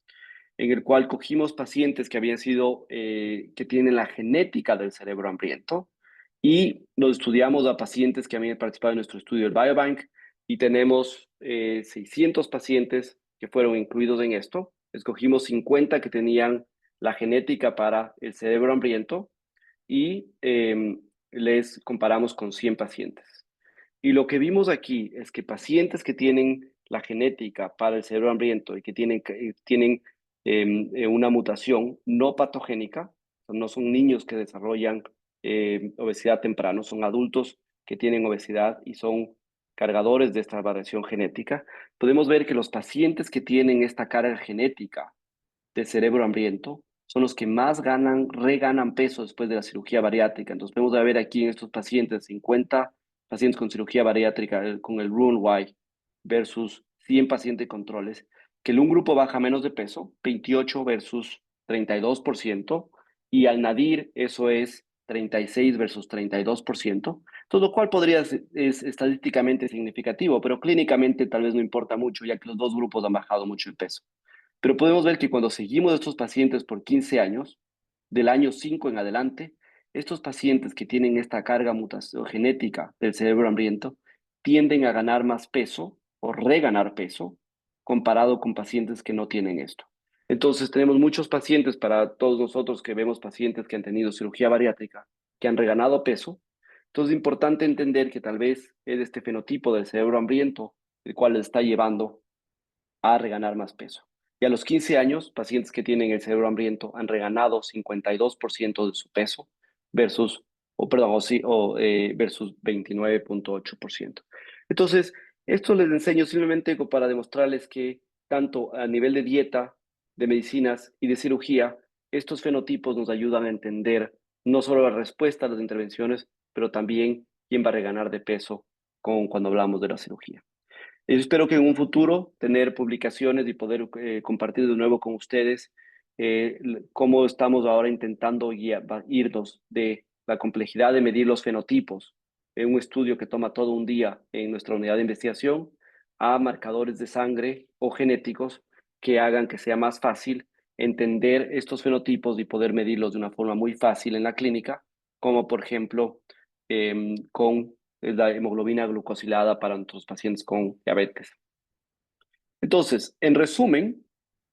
[SPEAKER 4] en el cual cogimos pacientes que habían sido, que tienen la genética del cerebro hambriento, y nos estudiamos a pacientes que habían participado en nuestro estudio del Biobank, y tenemos 600 pacientes que fueron incluidos en esto. Escogimos 50 que tenían la genética para el cerebro hambriento y les comparamos con 100 pacientes. Y lo que vimos aquí es que pacientes que tienen la genética para el cerebro hambriento y que tienen una mutación no patogénica, no son niños que desarrollan obesidad temprano, son adultos que tienen obesidad y son cargadores de esta variación genética. Podemos ver que los pacientes que tienen esta carga genética de cerebro hambriento son los que más reganan peso después de la cirugía bariátrica. Entonces, podemos ver aquí en estos pacientes 50 pacientes con cirugía bariátrica con el Roux-en-Y versus 100 pacientes controles, que un grupo baja menos de peso, 28 versus 32%, y al nadir eso es 36 versus 32%, todo lo cual es estadísticamente significativo, pero clínicamente tal vez no importa mucho, ya que los dos grupos han bajado mucho el peso. Pero podemos ver que cuando seguimos a estos pacientes por 15 años, del año 5 en adelante, estos pacientes que tienen esta carga mutación genética del cerebro hambriento tienden a ganar más peso o reganar peso comparado con pacientes que no tienen esto. Entonces tenemos muchos pacientes, para todos nosotros que vemos pacientes que han tenido cirugía bariátrica, que han reganado peso. Entonces es importante entender que tal vez es este fenotipo del cerebro hambriento el cual les está llevando a reganar más peso. Y a los 15 años, pacientes que tienen el cerebro hambriento han reganado 52% de su peso versus, versus 29.8%. Entonces, esto les enseño simplemente para demostrarles que tanto a nivel de dieta, de medicinas y de cirugía, estos fenotipos nos ayudan a entender no solo la respuesta a las intervenciones, pero también quién va a reganar de peso cuando hablamos de la cirugía. Yo espero que en un futuro tener publicaciones y poder compartir de nuevo con ustedes cómo estamos ahora intentando irnos de la complejidad de medir los fenotipos en un estudio que toma todo un día en nuestra unidad de investigación a marcadores de sangre o genéticos que hagan que sea más fácil entender estos fenotipos y poder medirlos de una forma muy fácil en la clínica, como por ejemplo con la hemoglobina glucosilada para nuestros pacientes con diabetes. Entonces, en resumen,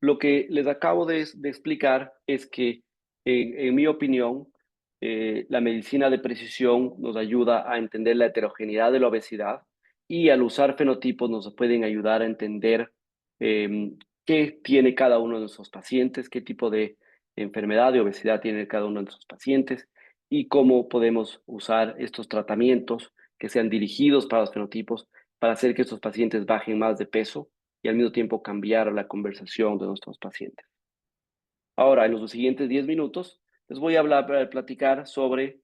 [SPEAKER 4] lo que les acabo de explicar es que, en mi opinión, la medicina de precisión nos ayuda a entender la heterogeneidad de la obesidad, y al usar fenotipos nos pueden ayudar a entender qué tiene cada uno de nuestros pacientes, qué tipo de enfermedad de obesidad tiene cada uno de nuestros pacientes, y cómo podemos usar estos tratamientos que sean dirigidos para los fenotipos para hacer que estos pacientes bajen más de peso y al mismo tiempo cambiar la conversación de nuestros pacientes. Ahora, en los siguientes 10 minutos, les voy a platicar sobre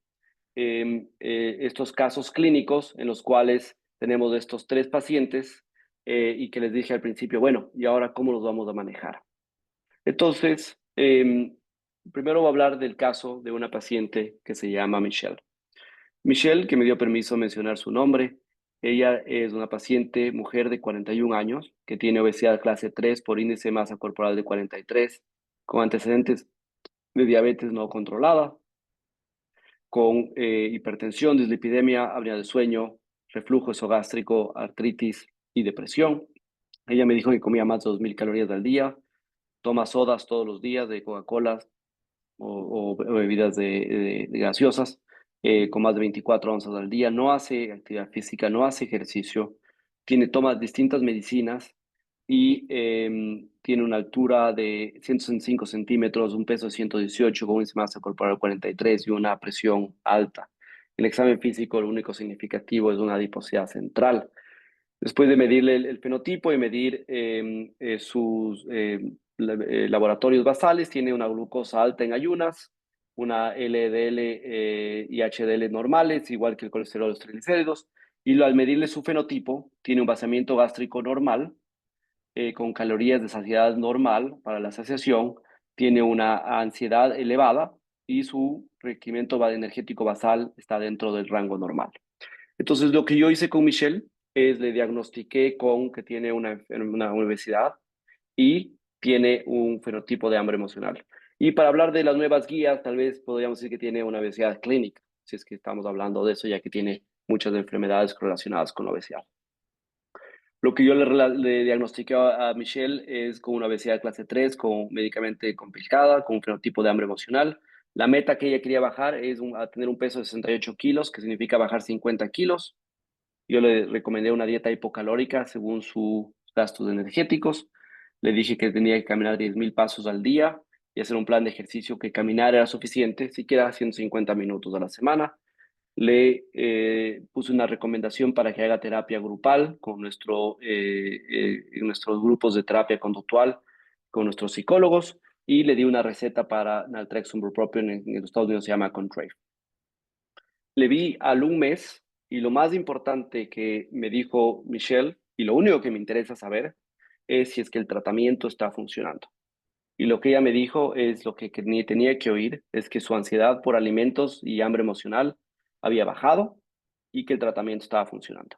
[SPEAKER 4] estos casos clínicos en los cuales tenemos estos 3 pacientes y que les dije al principio, bueno, ¿y ahora cómo los vamos a manejar? Entonces, primero voy a hablar del caso de una paciente que se llama Michelle. Michelle, que me dio permiso mencionar su nombre. Ella es una paciente mujer de 41 años que tiene obesidad clase 3 por índice de masa corporal de 43, con antecedentes de diabetes no controlada, con hipertensión, dislipidemia, apnea del sueño, reflujo esogástrico, artritis y depresión. Ella me dijo que comía más de 2.000 calorías al día, toma sodas todos los días de Coca-Cola o bebidas de gaseosas, con más de 24 onzas al día, no hace actividad física, no hace ejercicio, toma distintas medicinas y tiene una altura de 105 centímetros, un peso de 118, con una masa corporal 43 y una presión alta. El examen físico, lo único significativo es una adiposidad central. Después de medirle el fenotipo y medir sus laboratorios basales, tiene una glucosa alta en ayunas, una LDL y HDL normales, igual que el colesterol y los triglicéridos, y al medirle su fenotipo, tiene un vaciamiento gástrico normal, con calorías de saciedad normal para la saciación, tiene una ansiedad elevada y su requerimiento energético basal está dentro del rango normal. Entonces, lo que yo hice con Michelle es le diagnostiqué con que tiene una obesidad y tiene un fenotipo de hambre emocional. Y para hablar de las nuevas guías, tal vez podríamos decir que tiene una obesidad clínica, si es que estamos hablando de eso, ya que tiene muchas enfermedades relacionadas con la obesidad. Lo que yo le diagnostiqué a Michelle es con una obesidad de clase 3, con medicamente complicada, con un fenotipo de hambre emocional. La meta que ella quería bajar es a tener un peso de 68 kilos, que significa bajar 50 kilos. Yo le recomendé una dieta hipocalórica según sus gastos energéticos. Le dije que tenía que caminar 10.000 pasos al día y hacer un plan de ejercicio que caminar era suficiente, siquiera 150 minutos a la semana. Le puse una recomendación para que haga terapia grupal con nuestros grupos de terapia conductual, con nuestros psicólogos, y le di una receta para naltrexone bupropion, en los Estados Unidos se llama Contrave. Le vi al un mes, y lo más importante que me dijo Michelle, y lo único que me interesa saber, es si es que el tratamiento está funcionando. Y lo que ella me dijo es lo que tenía que oír, es que su ansiedad por alimentos y hambre emocional había bajado y que el tratamiento estaba funcionando.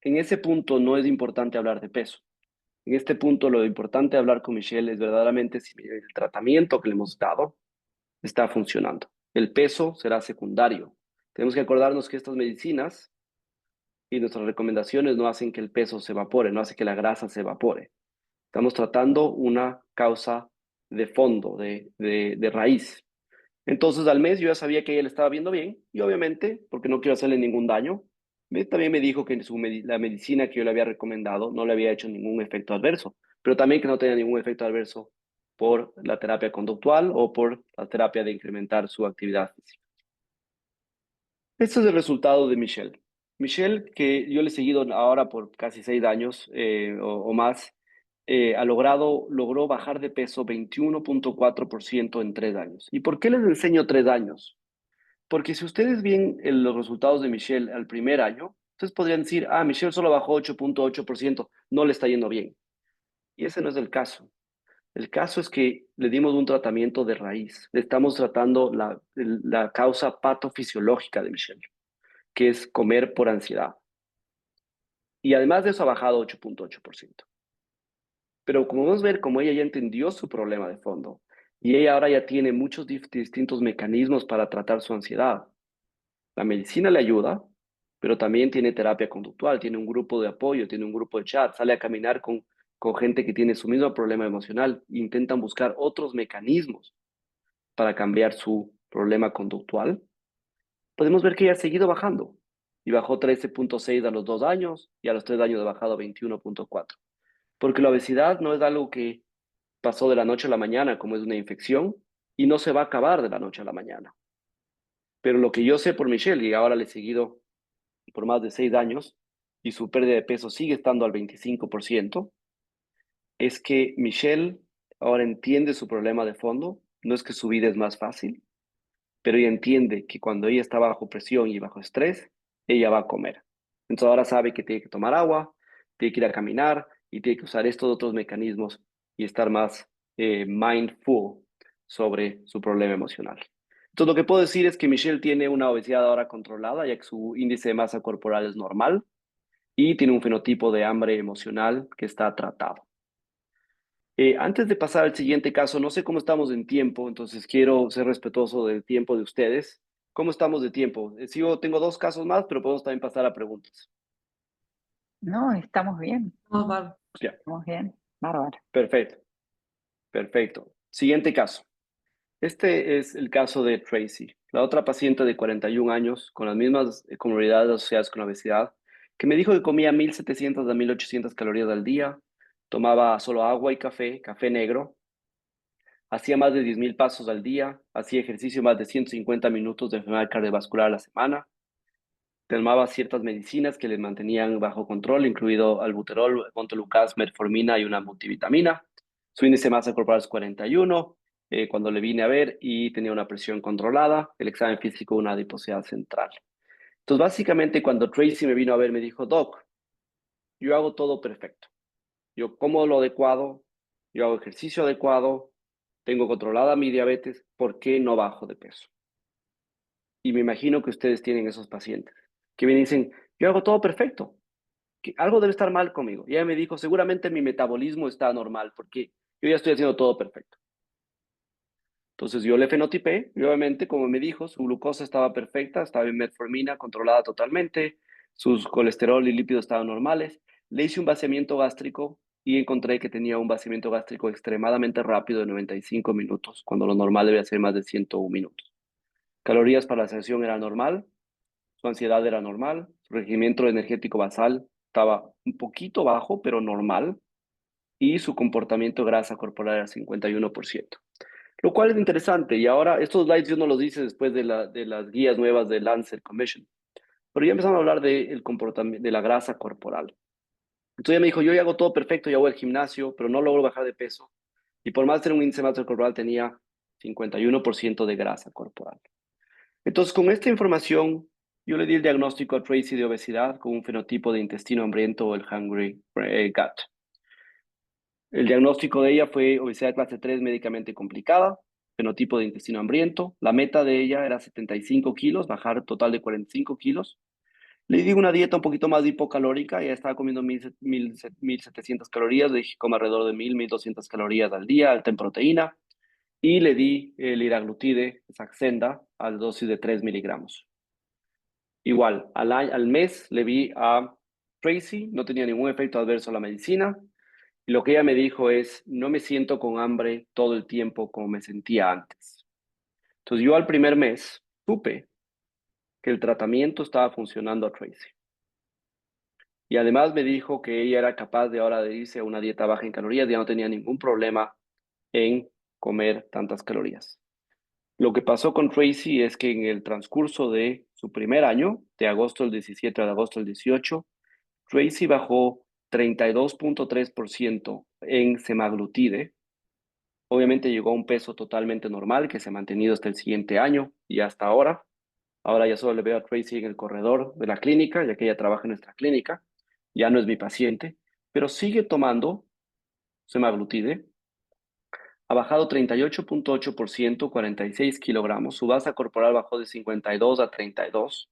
[SPEAKER 4] En ese punto no es importante hablar de peso. En este punto lo importante de hablar con Michelle es verdaderamente si el tratamiento que le hemos dado está funcionando. El peso será secundario. Tenemos que acordarnos que estas medicinas y nuestras recomendaciones no hacen que el peso se evapore, no hacen que la grasa se evapore. Estamos tratando una causa de fondo, de raíz. Entonces, al mes yo ya sabía que ella le estaba viendo bien y obviamente, porque no quiero hacerle ningún daño, también me dijo que la medicina que yo le había recomendado no le había hecho ningún efecto adverso, pero también que no tenía ningún efecto adverso por la terapia conductual o por la terapia de incrementar su actividad física. Este es el resultado de Michelle. Michelle, que yo le he seguido ahora por casi 6 años o más, logró bajar de peso 21.4% en 3 años. ¿Y por qué les enseño 3 años? Porque si ustedes ven los resultados de Michelle al primer año, ustedes podrían decir, Michelle solo bajó 8.8%, no le está yendo bien. Y ese no es el caso. El caso es que le dimos un tratamiento de raíz. Le estamos tratando la causa patofisiológica de Michelle, que es comer por ansiedad. Y además de eso ha bajado 8.8%. Pero como vamos a ver, como ella ya entendió su problema de fondo y ella ahora ya tiene muchos distintos mecanismos para tratar su ansiedad. La medicina le ayuda, pero también tiene terapia conductual, tiene un grupo de apoyo, tiene un grupo de chat, sale a caminar con gente que tiene su mismo problema emocional, intentan buscar otros mecanismos para cambiar su problema conductual. Podemos ver que ella ha seguido bajando y bajó 13.6 a los 2 años y a los 3 años ha bajado 21.4. Porque la obesidad no es algo que pasó de la noche a la mañana como es una infección y no se va a acabar de la noche a la mañana. Pero lo que yo sé por Michelle, y ahora le he seguido por más de 6 años, y su pérdida de peso sigue estando al 25%, es que Michelle ahora entiende su problema de fondo. No es que su vida es más fácil, pero ella entiende que cuando ella está bajo presión y bajo estrés, ella va a comer. Entonces ahora sabe que tiene que tomar agua, tiene que ir a caminar y tiene que usar estos otros mecanismos y estar más mindful sobre su problema emocional. Entonces lo que puedo decir es que Michelle tiene una obesidad ahora controlada, ya que su índice de masa corporal es normal y tiene un fenotipo de hambre emocional que está tratado. Antes de pasar al siguiente caso, no sé cómo estamos en tiempo, entonces quiero ser respetuoso del tiempo de ustedes. ¿Cómo estamos de tiempo? Tengo 2 casos más, pero podemos también pasar a preguntas.
[SPEAKER 3] No, estamos bien,
[SPEAKER 4] Ya,
[SPEAKER 3] estamos bien, bárbaro.
[SPEAKER 4] perfecto, perfecto. Siguiente caso. Este es el caso de Tracy, la otra paciente de 41 años con las mismas comorbilidades asociadas con la obesidad, que me dijo que comía 1.700 a 1.800 calorías al día, tomaba solo agua y café negro, hacía más de 10.000 pasos al día, hacía ejercicio más de 150 minutos de enfermedad cardiovascular a la semana, tomaba ciertas medicinas que le mantenían bajo control, incluido albuterol, montelukast, metformina y una multivitamina. Su índice de masa corporal es 41, cuando le vine a ver, y tenía una presión controlada, el examen físico una adiposidad central. Entonces, básicamente, cuando Tracy me vino a ver, me dijo, Doc, yo hago todo perfecto. Yo como lo adecuado, yo hago ejercicio adecuado, tengo controlada mi diabetes, ¿por qué no bajo de peso? Y me imagino que ustedes tienen esos pacientes que me dicen, yo hago todo perfecto, que algo debe estar mal conmigo. Y ella me dijo, seguramente mi metabolismo está normal, porque yo ya estoy haciendo todo perfecto. Entonces yo le fenotipé y obviamente, como me dijo, su glucosa estaba perfecta, estaba en metformina controlada totalmente, sus colesterol y lípidos estaban normales. Le hice un vaciamiento gástrico y encontré que tenía un vaciamiento gástrico extremadamente rápido de 95 minutos, cuando lo normal debe ser más de 101 minutos. Calorías para la sesión era normal, su ansiedad era normal, su rendimiento energético basal estaba un poquito bajo, pero normal, y su comportamiento de grasa corporal era 51%. Lo cual es interesante. Y ahora, estos slides yo no los hice después de las guías nuevas de Lancet Commission. Pero ya empezamos a hablar del comportamiento, de la grasa corporal. Entonces ella me dijo, yo ya hago todo perfecto, ya voy al gimnasio, pero no logro bajar de peso. Y por más tener un índice de masa corporal, tenía 51% de grasa corporal. Entonces, con esta información, yo le di el diagnóstico a Tracy de obesidad con un fenotipo de intestino hambriento o el hungry gut. El diagnóstico de ella fue obesidad clase 3 médicamente complicada, fenotipo de intestino hambriento. La meta de ella era 75 kilos, bajar total de 45 kilos. Le di una dieta un poquito más hipocalórica, ella estaba comiendo 1.700 calorías, le dije como alrededor de 1.200 calorías al día, alta en proteína, y le di el liraglutide, Saxenda, a dosis de 3 miligramos. Igual, al mes le vi a Tracy, no tenía ningún efecto adverso a la medicina, y lo que ella me dijo es, no me siento con hambre todo el tiempo como me sentía antes. Entonces yo al primer mes supe que el tratamiento estaba funcionando a Tracy. Y además me dijo que ella era capaz de ahora de irse a una dieta baja en calorías, ya no tenía ningún problema en comer tantas calorías. Lo que pasó con Tracy es que en el transcurso de su primer año, de agosto del 17 a agosto del 18, Tracy bajó 32.3% en semaglutide. Obviamente llegó a un peso totalmente normal que se ha mantenido hasta el siguiente año y hasta ahora. Ahora ya solo le veo a Tracy en el corredor de la clínica, ya que ella trabaja en nuestra clínica. Ya no es mi paciente, pero sigue tomando semaglutide. Ha bajado 38.8%, 46 kilogramos. Su masa corporal bajó de 52 a 32.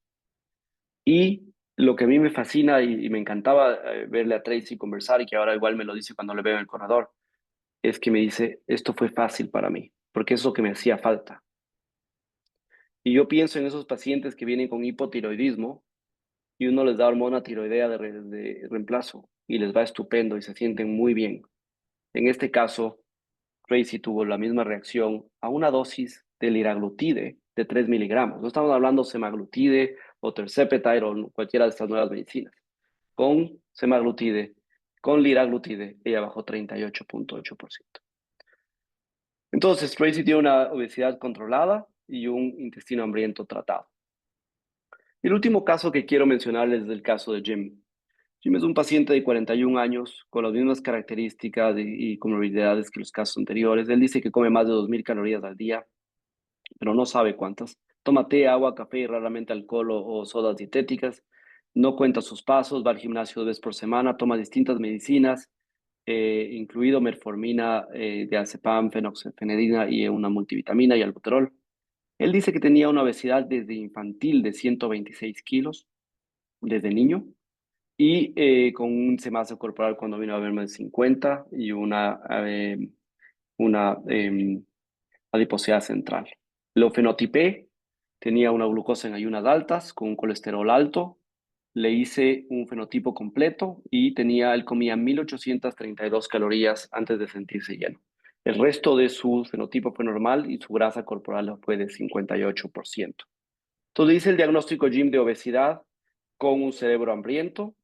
[SPEAKER 4] Y lo que a mí me fascina y me encantaba verle a Tracy conversar y que ahora igual me lo dice cuando le veo en el corredor, es que me dice, esto fue fácil para mí, porque es lo que me hacía falta. Y yo pienso en esos pacientes que vienen con hipotiroidismo y uno les da hormona tiroidea de reemplazo y les va estupendo y se sienten muy bien. En este caso, Tracy tuvo la misma reacción a una dosis de liraglutide de 3 miligramos. No estamos hablando semaglutide o tirzepatide o cualquiera de estas nuevas medicinas. Con semaglutide, con liraglutide, ella bajó 38.8%. Entonces, Tracy tiene una obesidad controlada y un intestino hambriento tratado. Y el último caso que quiero mencionarles es el caso de Jim. Jim es un paciente de 41 años con las mismas características y comorbilidades que los casos anteriores. Él dice que come más de 2.000 calorías al día, pero no sabe cuántas. Toma té, agua, café y raramente alcohol o sodas dietéticas. No cuenta sus pasos, va al gimnasio 2 veces por semana, toma distintas medicinas, incluido metformina, diazepam, fenoxepenidina y una multivitamina y albuterol. Él dice que tenía una obesidad desde infantil de 126 kilos, desde niño, y con un índice de masa corporal cuando vino a verme de 50 y una adiposidad central. Lo fenotipé, tenía una glucosa en ayunas altas, con un colesterol alto, le hice un fenotipo completo y él comía 1.832 calorías antes de sentirse lleno. El resto de su fenotipo fue normal y su grasa corporal fue de 58%. Entonces hice el diagnóstico Jim de obesidad con un cerebro hambriento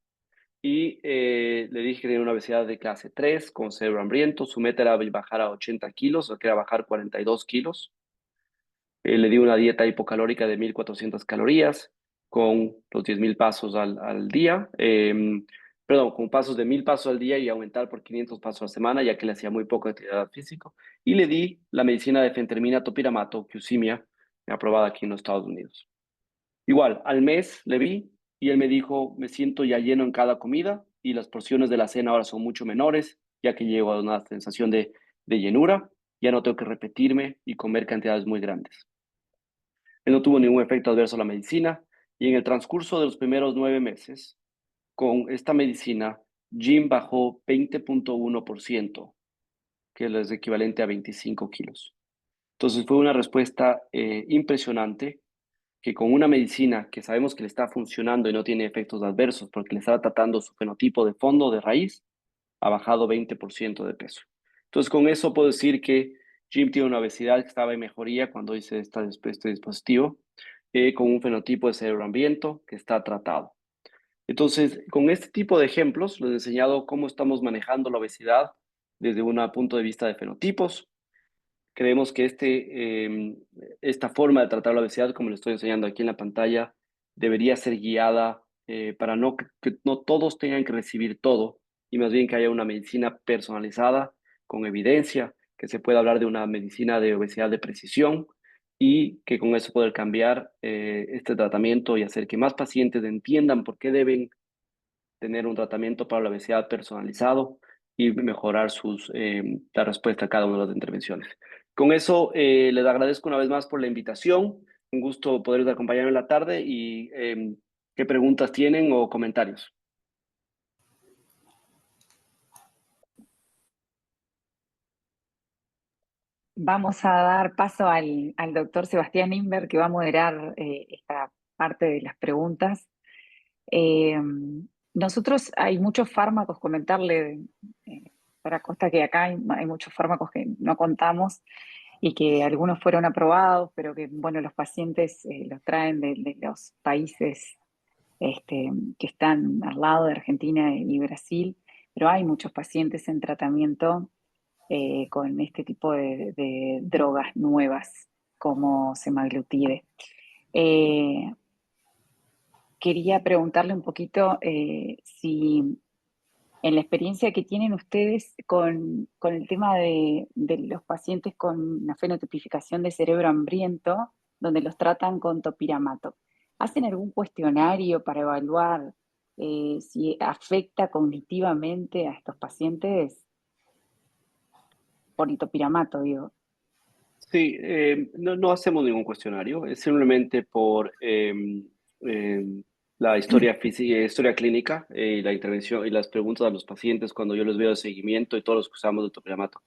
[SPEAKER 4] y le dije que tenía una obesidad de clase 3 con cerebro hambriento. Su meta era bajar a 80 kilos, o que era bajar 42 kilos. Le di una dieta hipocalórica de 1.400 calorías con los 10.000 pasos al día. Perdón, con pasos de 1.000 pasos al día y aumentar por 500 pasos a la semana, ya que le hacía muy poca actividad física. Y le di la medicina de fentermina topiramato, Qsimia, aprobada aquí en los Estados Unidos. Igual, al mes le vi y él me dijo, me siento ya lleno en cada comida y las porciones de la cena ahora son mucho menores, ya que llego a una sensación de llenura, ya no tengo que repetirme y comer cantidades muy grandes. Él no tuvo ningún efecto adverso a la medicina y en el transcurso de los primeros 9 meses, con esta medicina, Jim bajó 20.1% que es equivalente a 25 kilos. Entonces fue una respuesta impresionante, que con una medicina que sabemos que le está funcionando y no tiene efectos adversos porque le está tratando su fenotipo de fondo, de raíz, ha bajado 20% de peso. Entonces con eso puedo decir que Jim tiene una obesidad que estaba en mejoría cuando hice este dispositivo, con un fenotipo de cerebro hambriento que está tratado. Entonces, con este tipo de ejemplos, les he enseñado cómo estamos manejando la obesidad desde un punto de vista de fenotipos. Creemos que esta forma de tratar la obesidad, como le estoy enseñando aquí en la pantalla, debería ser guiada para que no todos tengan que recibir todo y más bien que haya una medicina personalizada, con evidencia, que se pueda hablar de una medicina de obesidad de precisión y que con eso poder cambiar este tratamiento y hacer que más pacientes entiendan por qué deben tener un tratamiento para la obesidad personalizado y mejorar la respuesta a cada una de las intervenciones. Con eso, les agradezco una vez más por la invitación. Un gusto poder acompañarme en la tarde y qué preguntas tienen o comentarios.
[SPEAKER 3] Vamos a dar paso al doctor Sebastián Inver, que va a moderar esta parte de las preguntas. Eh, Nosotros hay muchos fármacos, comentarle para Costa que acá hay muchos fármacos que no contamos y que algunos fueron aprobados, pero que bueno, los pacientes los traen de los países que están al lado de Argentina y Brasil, pero hay muchos pacientes en tratamiento con este tipo de drogas nuevas como semaglutide. Eh, Quería preguntarle un poquito si en la experiencia que tienen ustedes con el tema de los pacientes con una fenotipificación de cerebro hambriento, donde los tratan con topiramato, ¿hacen algún cuestionario para evaluar si afecta cognitivamente a estos pacientes por el topiramato, digo?
[SPEAKER 4] Sí, no hacemos ningún cuestionario, es simplemente por la historia clínica y la intervención y las preguntas a los pacientes cuando yo les veo de seguimiento y todos los que usamos de topiramato.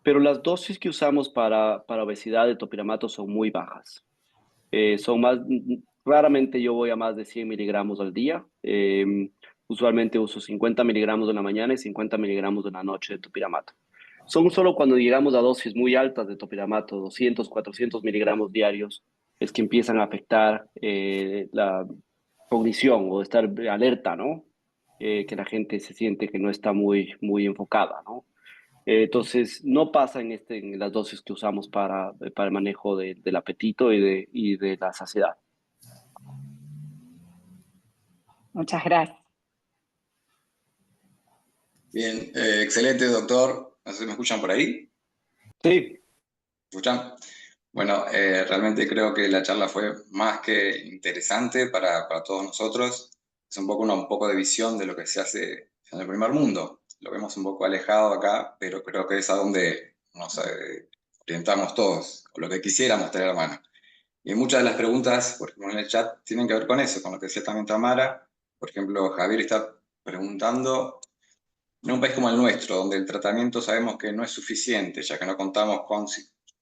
[SPEAKER 4] Pero las dosis que usamos para obesidad de topiramato son muy bajas. Son raramente yo voy a más de 100 miligramos al día. Usualmente uso 50 miligramos en la mañana y 50 miligramos en la noche de topiramato. Son solo cuando llegamos a dosis muy altas de topiramato, 200, 400 miligramos diarios, es que empiezan a afectar la cognición o estar alerta, ¿no? Que la gente se siente que no está muy enfocada, ¿no? Entonces, no pasa en las dosis que usamos para el manejo del apetito y de la saciedad.
[SPEAKER 3] Muchas gracias.
[SPEAKER 5] Bien, excelente, doctor. No sé si me escuchan por ahí.
[SPEAKER 4] Sí.
[SPEAKER 5] ¿Escuchan? Bueno, realmente creo que la charla fue más que interesante para todos nosotros. Es un poco de visión de lo que se hace en el primer mundo. Lo vemos un poco alejado acá, pero creo que es a donde nos orientamos todos, o lo que quisiéramos tener a mano. Y muchas de las preguntas, por ejemplo, en el chat, tienen que ver con eso, con lo que decía también Tamara. Por ejemplo, Javier está preguntando, en un país como el nuestro, donde el tratamiento sabemos que no es suficiente, ya que no contamos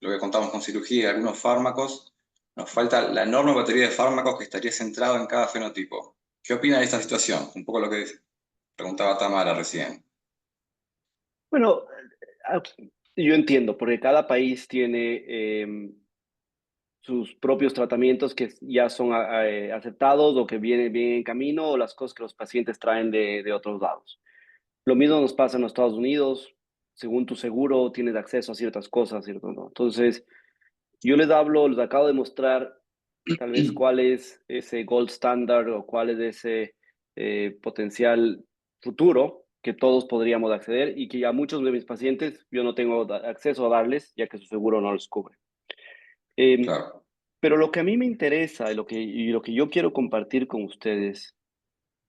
[SPEAKER 5] lo que contamos con cirugía y algunos fármacos, nos falta la enorme batería de fármacos que estaría centrado en cada fenotipo. ¿Qué opina de esta situación? Un poco lo que preguntaba Tamara recién.
[SPEAKER 4] Bueno, yo entiendo, porque cada país tiene sus propios tratamientos que ya son aceptados o que vienen en camino o las cosas que los pacientes traen de otros lados. Lo mismo nos pasa en los Estados Unidos. Según tu seguro, tienes acceso a ciertas cosas, ¿cierto? ¿No? Entonces, yo les acabo de mostrar tal vez cuál es ese gold standard o cuál es ese potencial futuro que todos podríamos acceder y que ya muchos de mis pacientes yo no tengo acceso a darles ya que su seguro no los cubre.
[SPEAKER 5] Claro.
[SPEAKER 4] Pero lo que a mí me interesa y lo que yo quiero compartir con ustedes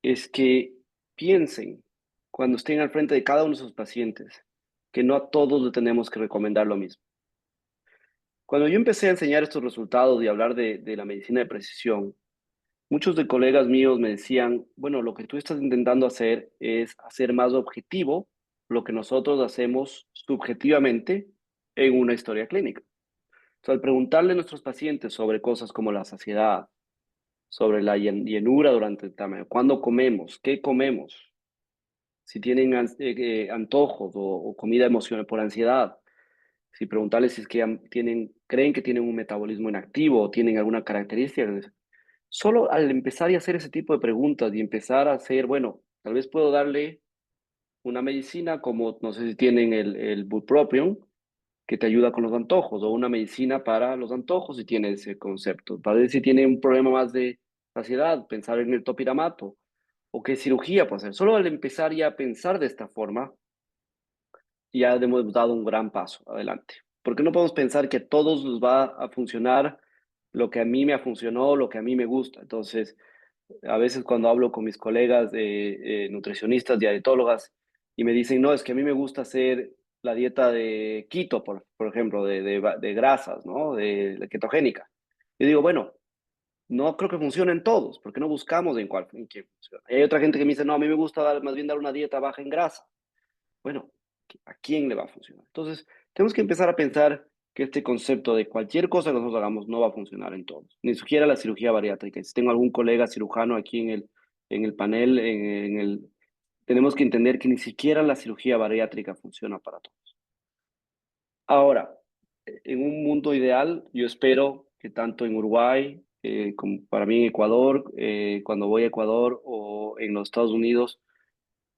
[SPEAKER 4] es que piensen cuando estén al frente de cada uno de sus pacientes que no a todos le tenemos que recomendar lo mismo. Cuando yo empecé a enseñar estos resultados y hablar de la medicina de precisión, muchos de colegas míos me decían, bueno, lo que tú estás intentando hacer es hacer más objetivo lo que nosotros hacemos subjetivamente en una historia clínica. Entonces, al preguntarle a nuestros pacientes sobre cosas como la saciedad, sobre la llenura durante el tamaño, cuándo comemos, qué comemos, si tienen antojos o comida emocional por ansiedad, si preguntarles si es que creen que tienen un metabolismo inactivo o tienen alguna característica. Solo al empezar a hacer ese tipo de preguntas y empezar a hacer, bueno, tal vez puedo darle una medicina como, no sé si tienen el bupropion, que te ayuda con los antojos, o una medicina para los antojos si tiene ese concepto. Para ver si tiene un problema más de saciedad, pensar en el topiramato, o qué cirugía puede hacer. Solo al empezar ya a pensar de esta forma, ya hemos dado un gran paso adelante. Porque no podemos pensar que a todos nos va a funcionar lo que a mí me funcionó, lo que a mí me gusta. Entonces, a veces cuando hablo con mis colegas de nutricionistas, dietólogas, y me dicen, no, es que a mí me gusta hacer la dieta de keto, por ejemplo, de grasas, ¿no? De ketogénica. Yo digo, bueno, no creo que funcione en todos, porque no buscamos en qué funciona. Y hay otra gente que me dice, no, a mí me gusta más bien dar una dieta baja en grasa. Bueno, ¿a quién le va a funcionar? Entonces, tenemos que empezar a pensar que este concepto de cualquier cosa que nosotros hagamos no va a funcionar en todos, ni siquiera la cirugía bariátrica. Si tengo algún colega cirujano aquí en el panel, tenemos que entender que ni siquiera la cirugía bariátrica funciona para todos. Ahora, en un mundo ideal, yo espero que tanto en Uruguay, como para mí en Ecuador, cuando voy a Ecuador o en los Estados Unidos,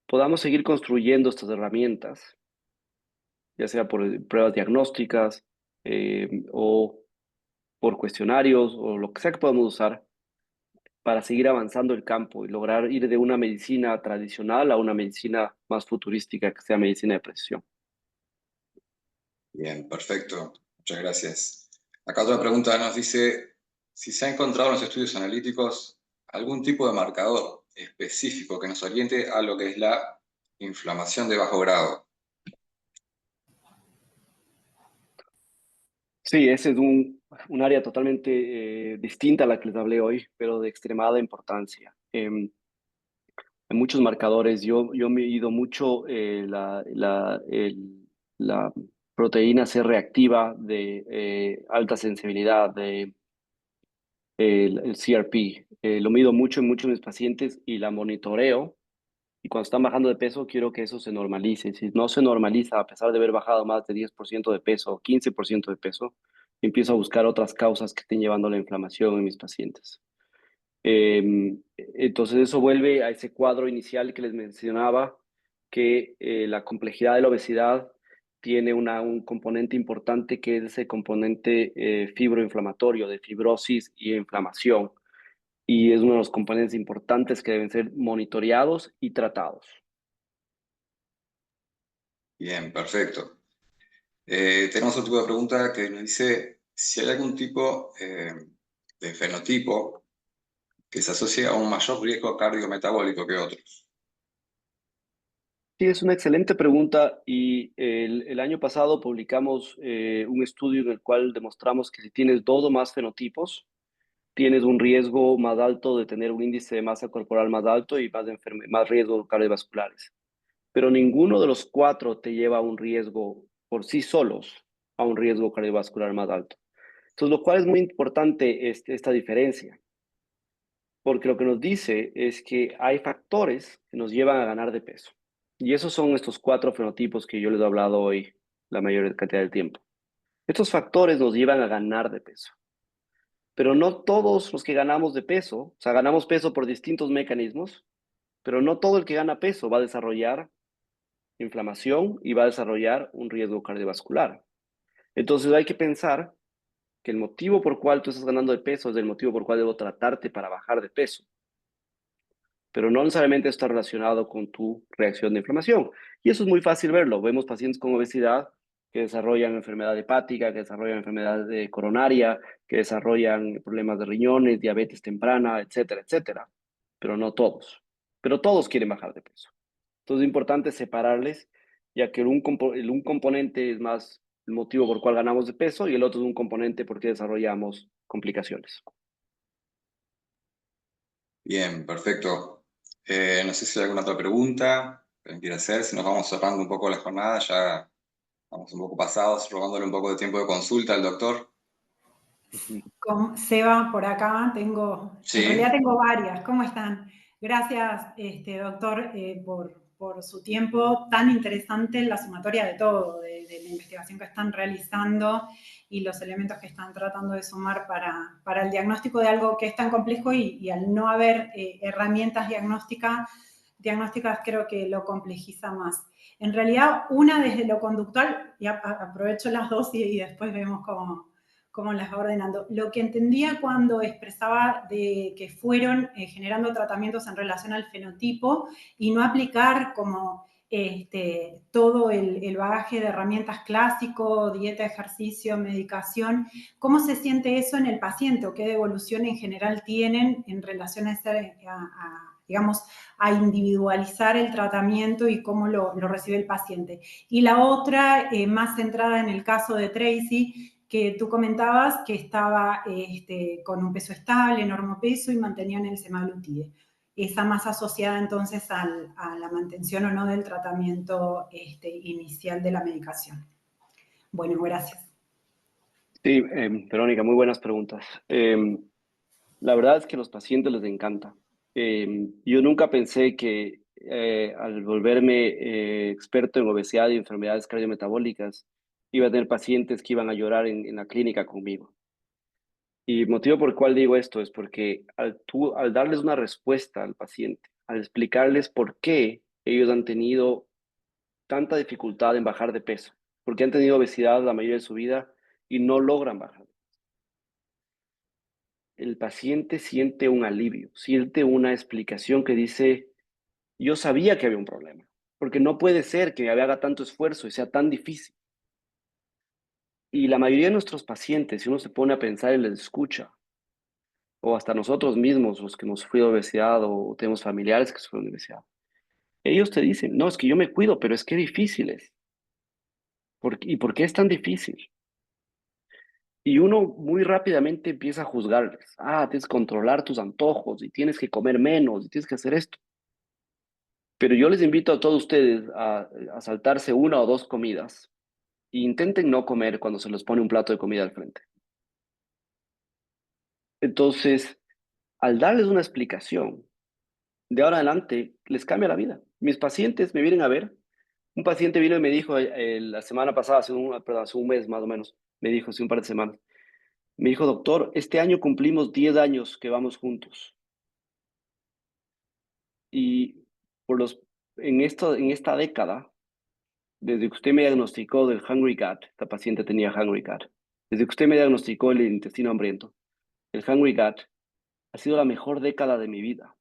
[SPEAKER 4] podamos seguir construyendo estas herramientas ya sea por pruebas diagnósticas o por cuestionarios o lo que sea que podamos usar para seguir avanzando el campo y lograr ir de una medicina tradicional a una medicina más futurística que sea medicina de precisión.
[SPEAKER 5] Bien, perfecto. Muchas gracias. Acá otra pregunta nos dice si se ha encontrado en los estudios analíticos algún tipo de marcador específico que nos oriente a lo que es la inflamación de bajo grado.
[SPEAKER 4] Sí, ese es un área totalmente distinta a la que les hablé hoy, pero de extremada importancia. Hay muchos marcadores. Yo me he ido mucho la proteína C reactiva de alta sensibilidad, el CRP. Lo mido mucho en muchos de mis pacientes y la monitoreo. Y cuando están bajando de peso, quiero que eso se normalice. Si no se normaliza, a pesar de haber bajado más de 10% de peso o 15% de peso, empiezo a buscar otras causas que estén llevando a la inflamación en mis pacientes. Entonces eso vuelve a ese cuadro inicial que les mencionaba, que la complejidad de la obesidad tiene un componente importante que es ese componente fibroinflamatorio, de fibrosis y inflamación, y es uno de los componentes importantes que deben ser monitoreados y tratados.
[SPEAKER 5] Bien, perfecto. Tenemos otro tipo de pregunta que nos dice si hay algún tipo de fenotipo que se asocia a un mayor riesgo cardiometabólico que otros.
[SPEAKER 4] Sí, es una excelente pregunta y el año pasado publicamos un estudio en el cual demostramos que si tienes dos o más fenotipos, tienes un riesgo más alto de tener un índice de masa corporal más alto y más riesgos cardiovasculares. Pero ninguno de los cuatro te lleva a un riesgo por sí solos, a un riesgo cardiovascular más alto. Entonces, lo cual es muy importante esta diferencia, porque lo que nos dice es que hay factores que nos llevan a ganar de peso. Y esos son estos cuatro fenotipos que yo les he hablado hoy la mayor cantidad del tiempo. Estos factores nos llevan a ganar de peso. Pero no todos los que ganamos de peso, o sea, ganamos peso por distintos mecanismos, pero no todo el que gana peso va a desarrollar inflamación y va a desarrollar un riesgo cardiovascular. Entonces hay que pensar que el motivo por cual tú estás ganando de peso es el motivo por cual debo tratarte para bajar de peso, pero no necesariamente está relacionado con tu reacción de inflamación. Y eso es muy fácil verlo. Vemos pacientes con obesidad que desarrollan enfermedad hepática, que desarrollan enfermedad coronaria, que desarrollan problemas de riñones, diabetes temprana, etcétera, etcétera. Pero no todos. Pero todos quieren bajar de peso. Entonces es importante separarles, ya que un componente es más el motivo por cual ganamos de peso y el otro es un componente porque desarrollamos complicaciones.
[SPEAKER 5] Bien, perfecto. No sé si hay alguna otra pregunta. que quiere hacer. Si nos vamos cerrando un poco la jornada, ya vamos un poco pasados, robándole un poco de tiempo de consulta al doctor.
[SPEAKER 6] Con Seba por acá, en
[SPEAKER 5] Sí.
[SPEAKER 6] realidad tengo varias. ¿Cómo están? Gracias, doctor, por su tiempo tan interesante en la sumatoria de todo, de la investigación que están realizando y los elementos que están tratando de sumar para el diagnóstico de algo que es tan complejo y al no haber herramientas diagnósticas creo que lo complejiza más. En realidad, una desde lo conductual, y aprovecho las dos y después vemos cómo las va ordenando. Lo que entendía cuando expresaba de que fueron generando tratamientos en relación al fenotipo y no aplicar como todo el bagaje de herramientas clásico, dieta, ejercicio, medicación, ¿cómo se siente eso en el paciente o qué devolución en general tienen en relación digamos, a individualizar el tratamiento y cómo lo recibe el paciente? Y la otra, más centrada en el caso de Tracy, que tú comentabas que estaba con un peso estable, normopeso y mantenían el semaglutide. Esa más asociada entonces a la mantención o no del tratamiento inicial de la medicación. Bueno, gracias.
[SPEAKER 4] Sí, Verónica, muy buenas preguntas. La verdad es que a los pacientes les encanta. Yo nunca pensé que al volverme experto en obesidad y enfermedades cardiometabólicas, iba a tener pacientes que iban a llorar en la clínica conmigo. Y el motivo por el cual digo esto es porque al darles una respuesta al paciente, al explicarles por qué ellos han tenido tanta dificultad en bajar de peso, porque han tenido obesidad la mayoría de su vida y no logran bajar, el paciente siente un alivio, siente una explicación que dice, yo sabía que había un problema, porque no puede ser que me haga tanto esfuerzo y sea tan difícil. Y la mayoría de nuestros pacientes, si uno se pone a pensar y les escucha, o hasta nosotros mismos, los que hemos sufrido obesidad o tenemos familiares que sufren obesidad, ellos te dicen, no, es que yo me cuido, pero es que difícil es. ¿Y por qué es tan difícil? Y uno muy rápidamente empieza a juzgarles. Ah, tienes que controlar tus antojos y tienes que comer menos y tienes que hacer esto. Pero yo les invito a todos ustedes a saltarse una o dos comidas e intenten no comer cuando se les pone un plato de comida al frente. Entonces, al darles una explicación, de ahora en adelante les cambia la vida. Mis pacientes me vienen a ver. Un paciente vino y me dijo la semana pasada, hace un mes más o menos, me dijo hace un par de semanas, me dijo, doctor, este año cumplimos 10 años que vamos juntos. Y en esta década, desde que usted me diagnosticó del Hungry Gut, esta paciente tenía Hungry Gut, desde que usted me diagnosticó el intestino hambriento, el Hungry Gut ha sido la mejor década de mi vida.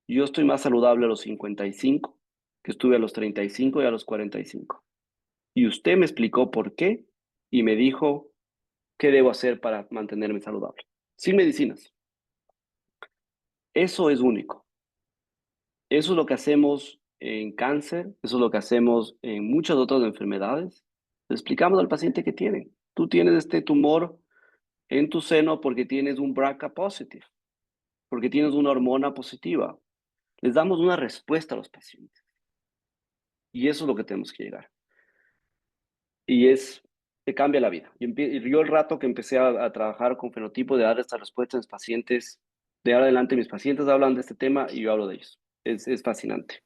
[SPEAKER 4] Yo estoy más saludable a los 55 que estuve a los 35 y a los 45. Y usted me explicó por qué y me dijo qué debo hacer para mantenerme saludable, sin medicinas. Eso es único. Eso es lo que hacemos en cáncer, eso es lo que hacemos en muchas otras enfermedades. Le explicamos al paciente que tiene. Tú tienes este tumor en tu seno porque tienes un BRCA positive, porque tienes una hormona positiva. Les damos una respuesta a los pacientes. Y eso es lo que tenemos que llegar. Y te cambia la vida. Y yo el rato que empecé a trabajar con fenotipo de dar estas respuestas a mis pacientes, de ahora adelante mis pacientes hablan de este tema y yo hablo de ellos. Es fascinante.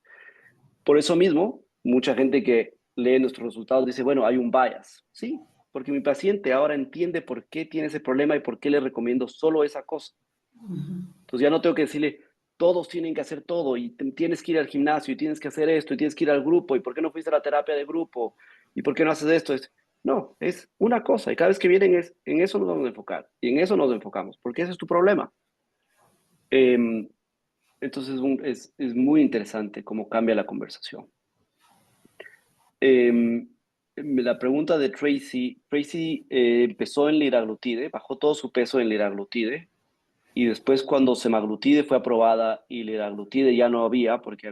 [SPEAKER 4] Por eso mismo, mucha gente que lee nuestros resultados dice, bueno, hay un bias. Sí, porque mi paciente ahora entiende por qué tiene ese problema y por qué le recomiendo solo esa cosa. Entonces ya no tengo que decirle, todos tienen que hacer todo y tienes que ir al gimnasio y tienes que hacer esto y tienes que ir al grupo y por qué no fuiste a la terapia de grupo y por qué no haces esto. No, es una cosa y cada vez que vienen en eso nos vamos a enfocar y en eso nos enfocamos porque ese es tu problema. Entonces es muy interesante cómo cambia la conversación. La pregunta de Tracy empezó en liraglutide, bajó todo su peso en liraglutide y después cuando semaglutide fue aprobada y liraglutide ya no había porque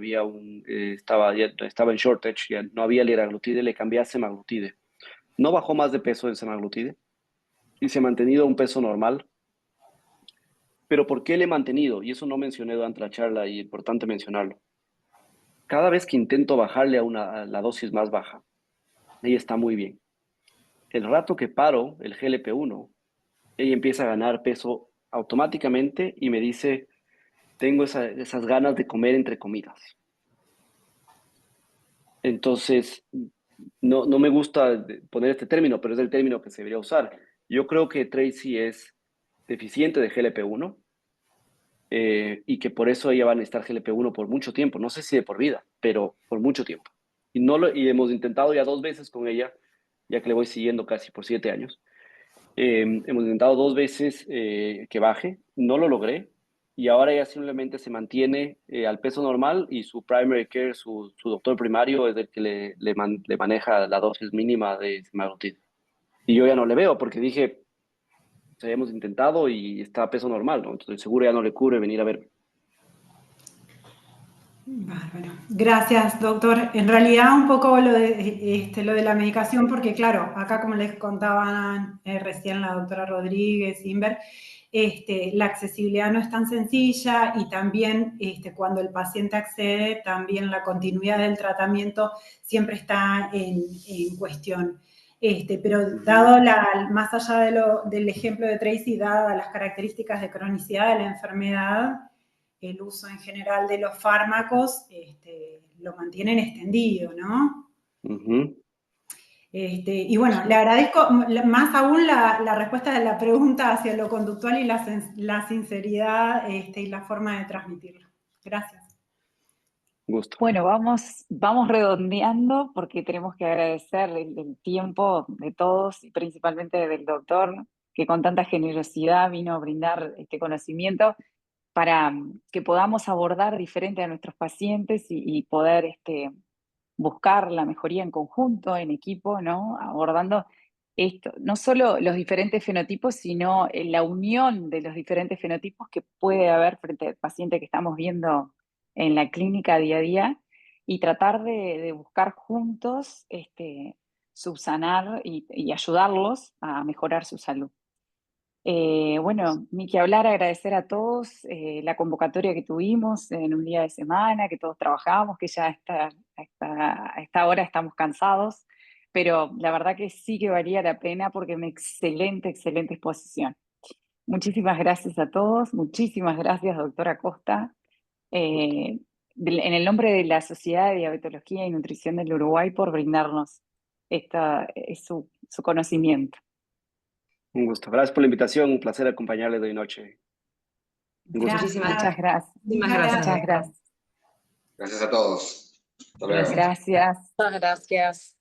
[SPEAKER 4] estaba en shortage, ya no había liraglutide, le cambié a semaglutide. No bajó más de peso en semaglutide y se ha mantenido un peso normal. Pero ¿por qué le he mantenido? Y eso no mencioné durante la charla y es importante mencionarlo. cada vez que intento bajarle a la dosis más baja, ella está muy bien. El rato que paro el GLP-1, ella empieza a ganar peso automáticamente y me dice, tengo esas ganas de comer entre comidas. Entonces, no me gusta poner este término, pero es el término que se debería usar. Yo creo que Tracy es deficiente de GLP-1 y que por eso ella va a necesitar GLP-1 por mucho tiempo. No sé si de por vida, pero por mucho tiempo. Y hemos intentado ya 2 veces con ella, ya que le voy siguiendo casi por 7 años. Hemos intentado 2 veces que baje, no lo logré, y ahora ella simplemente se mantiene al peso normal y su primary care, su doctor primario, es el que le maneja la dosis mínima de semaglutida. Y yo ya no le veo porque dije, hemos intentado y está a peso normal, ¿no? Entonces seguro ya no le cubre venir a ver.
[SPEAKER 6] Bárbaro. Gracias, doctor. En realidad un poco lo de la medicación, porque claro, acá como les contaban recién la doctora Rodríguez, Inver, la accesibilidad no es tan sencilla y también cuando el paciente accede, también la continuidad del tratamiento siempre está en cuestión. Pero dado más allá del ejemplo de Tracy, dadas las características de cronicidad de la enfermedad, el uso en general de los fármacos lo mantienen extendido, ¿no?
[SPEAKER 4] Uh-huh.
[SPEAKER 6] Y bueno, le agradezco más aún la respuesta de la pregunta hacia lo conductual y la sinceridad y la forma de transmitirlo. Gracias.
[SPEAKER 4] Gusto.
[SPEAKER 3] Bueno, vamos redondeando porque tenemos que agradecer el tiempo de todos y principalmente del doctor que con tanta generosidad vino a brindar este conocimiento para que podamos abordar diferente a nuestros pacientes y poder buscar la mejoría en conjunto, en equipo, ¿no? Abordando esto, no solo los diferentes fenotipos, sino la unión de los diferentes fenotipos que puede haber frente al paciente que estamos viendo en la clínica día a día y tratar de buscar juntos subsanar y ayudarlos a mejorar su salud. Bueno, ni que hablar, agradecer a todos la convocatoria que tuvimos en un día de semana, que todos trabajamos, que ya a esta hora estamos cansados, pero la verdad que sí que valía la pena porque es una excelente exposición. Muchísimas gracias a todos, muchísimas gracias, doctora Costa. En el nombre de la Sociedad de Diabetología y Nutrición del Uruguay por brindarnos su conocimiento.
[SPEAKER 4] Un gusto. Gracias por la invitación. Un placer acompañarles de hoy noche. Un gusto.
[SPEAKER 3] Muchas gracias.
[SPEAKER 1] Muchísimas gracias.
[SPEAKER 3] Muchas gracias.
[SPEAKER 5] Gracias a todos. Hasta luego.
[SPEAKER 3] Gracias.
[SPEAKER 7] Muchas gracias.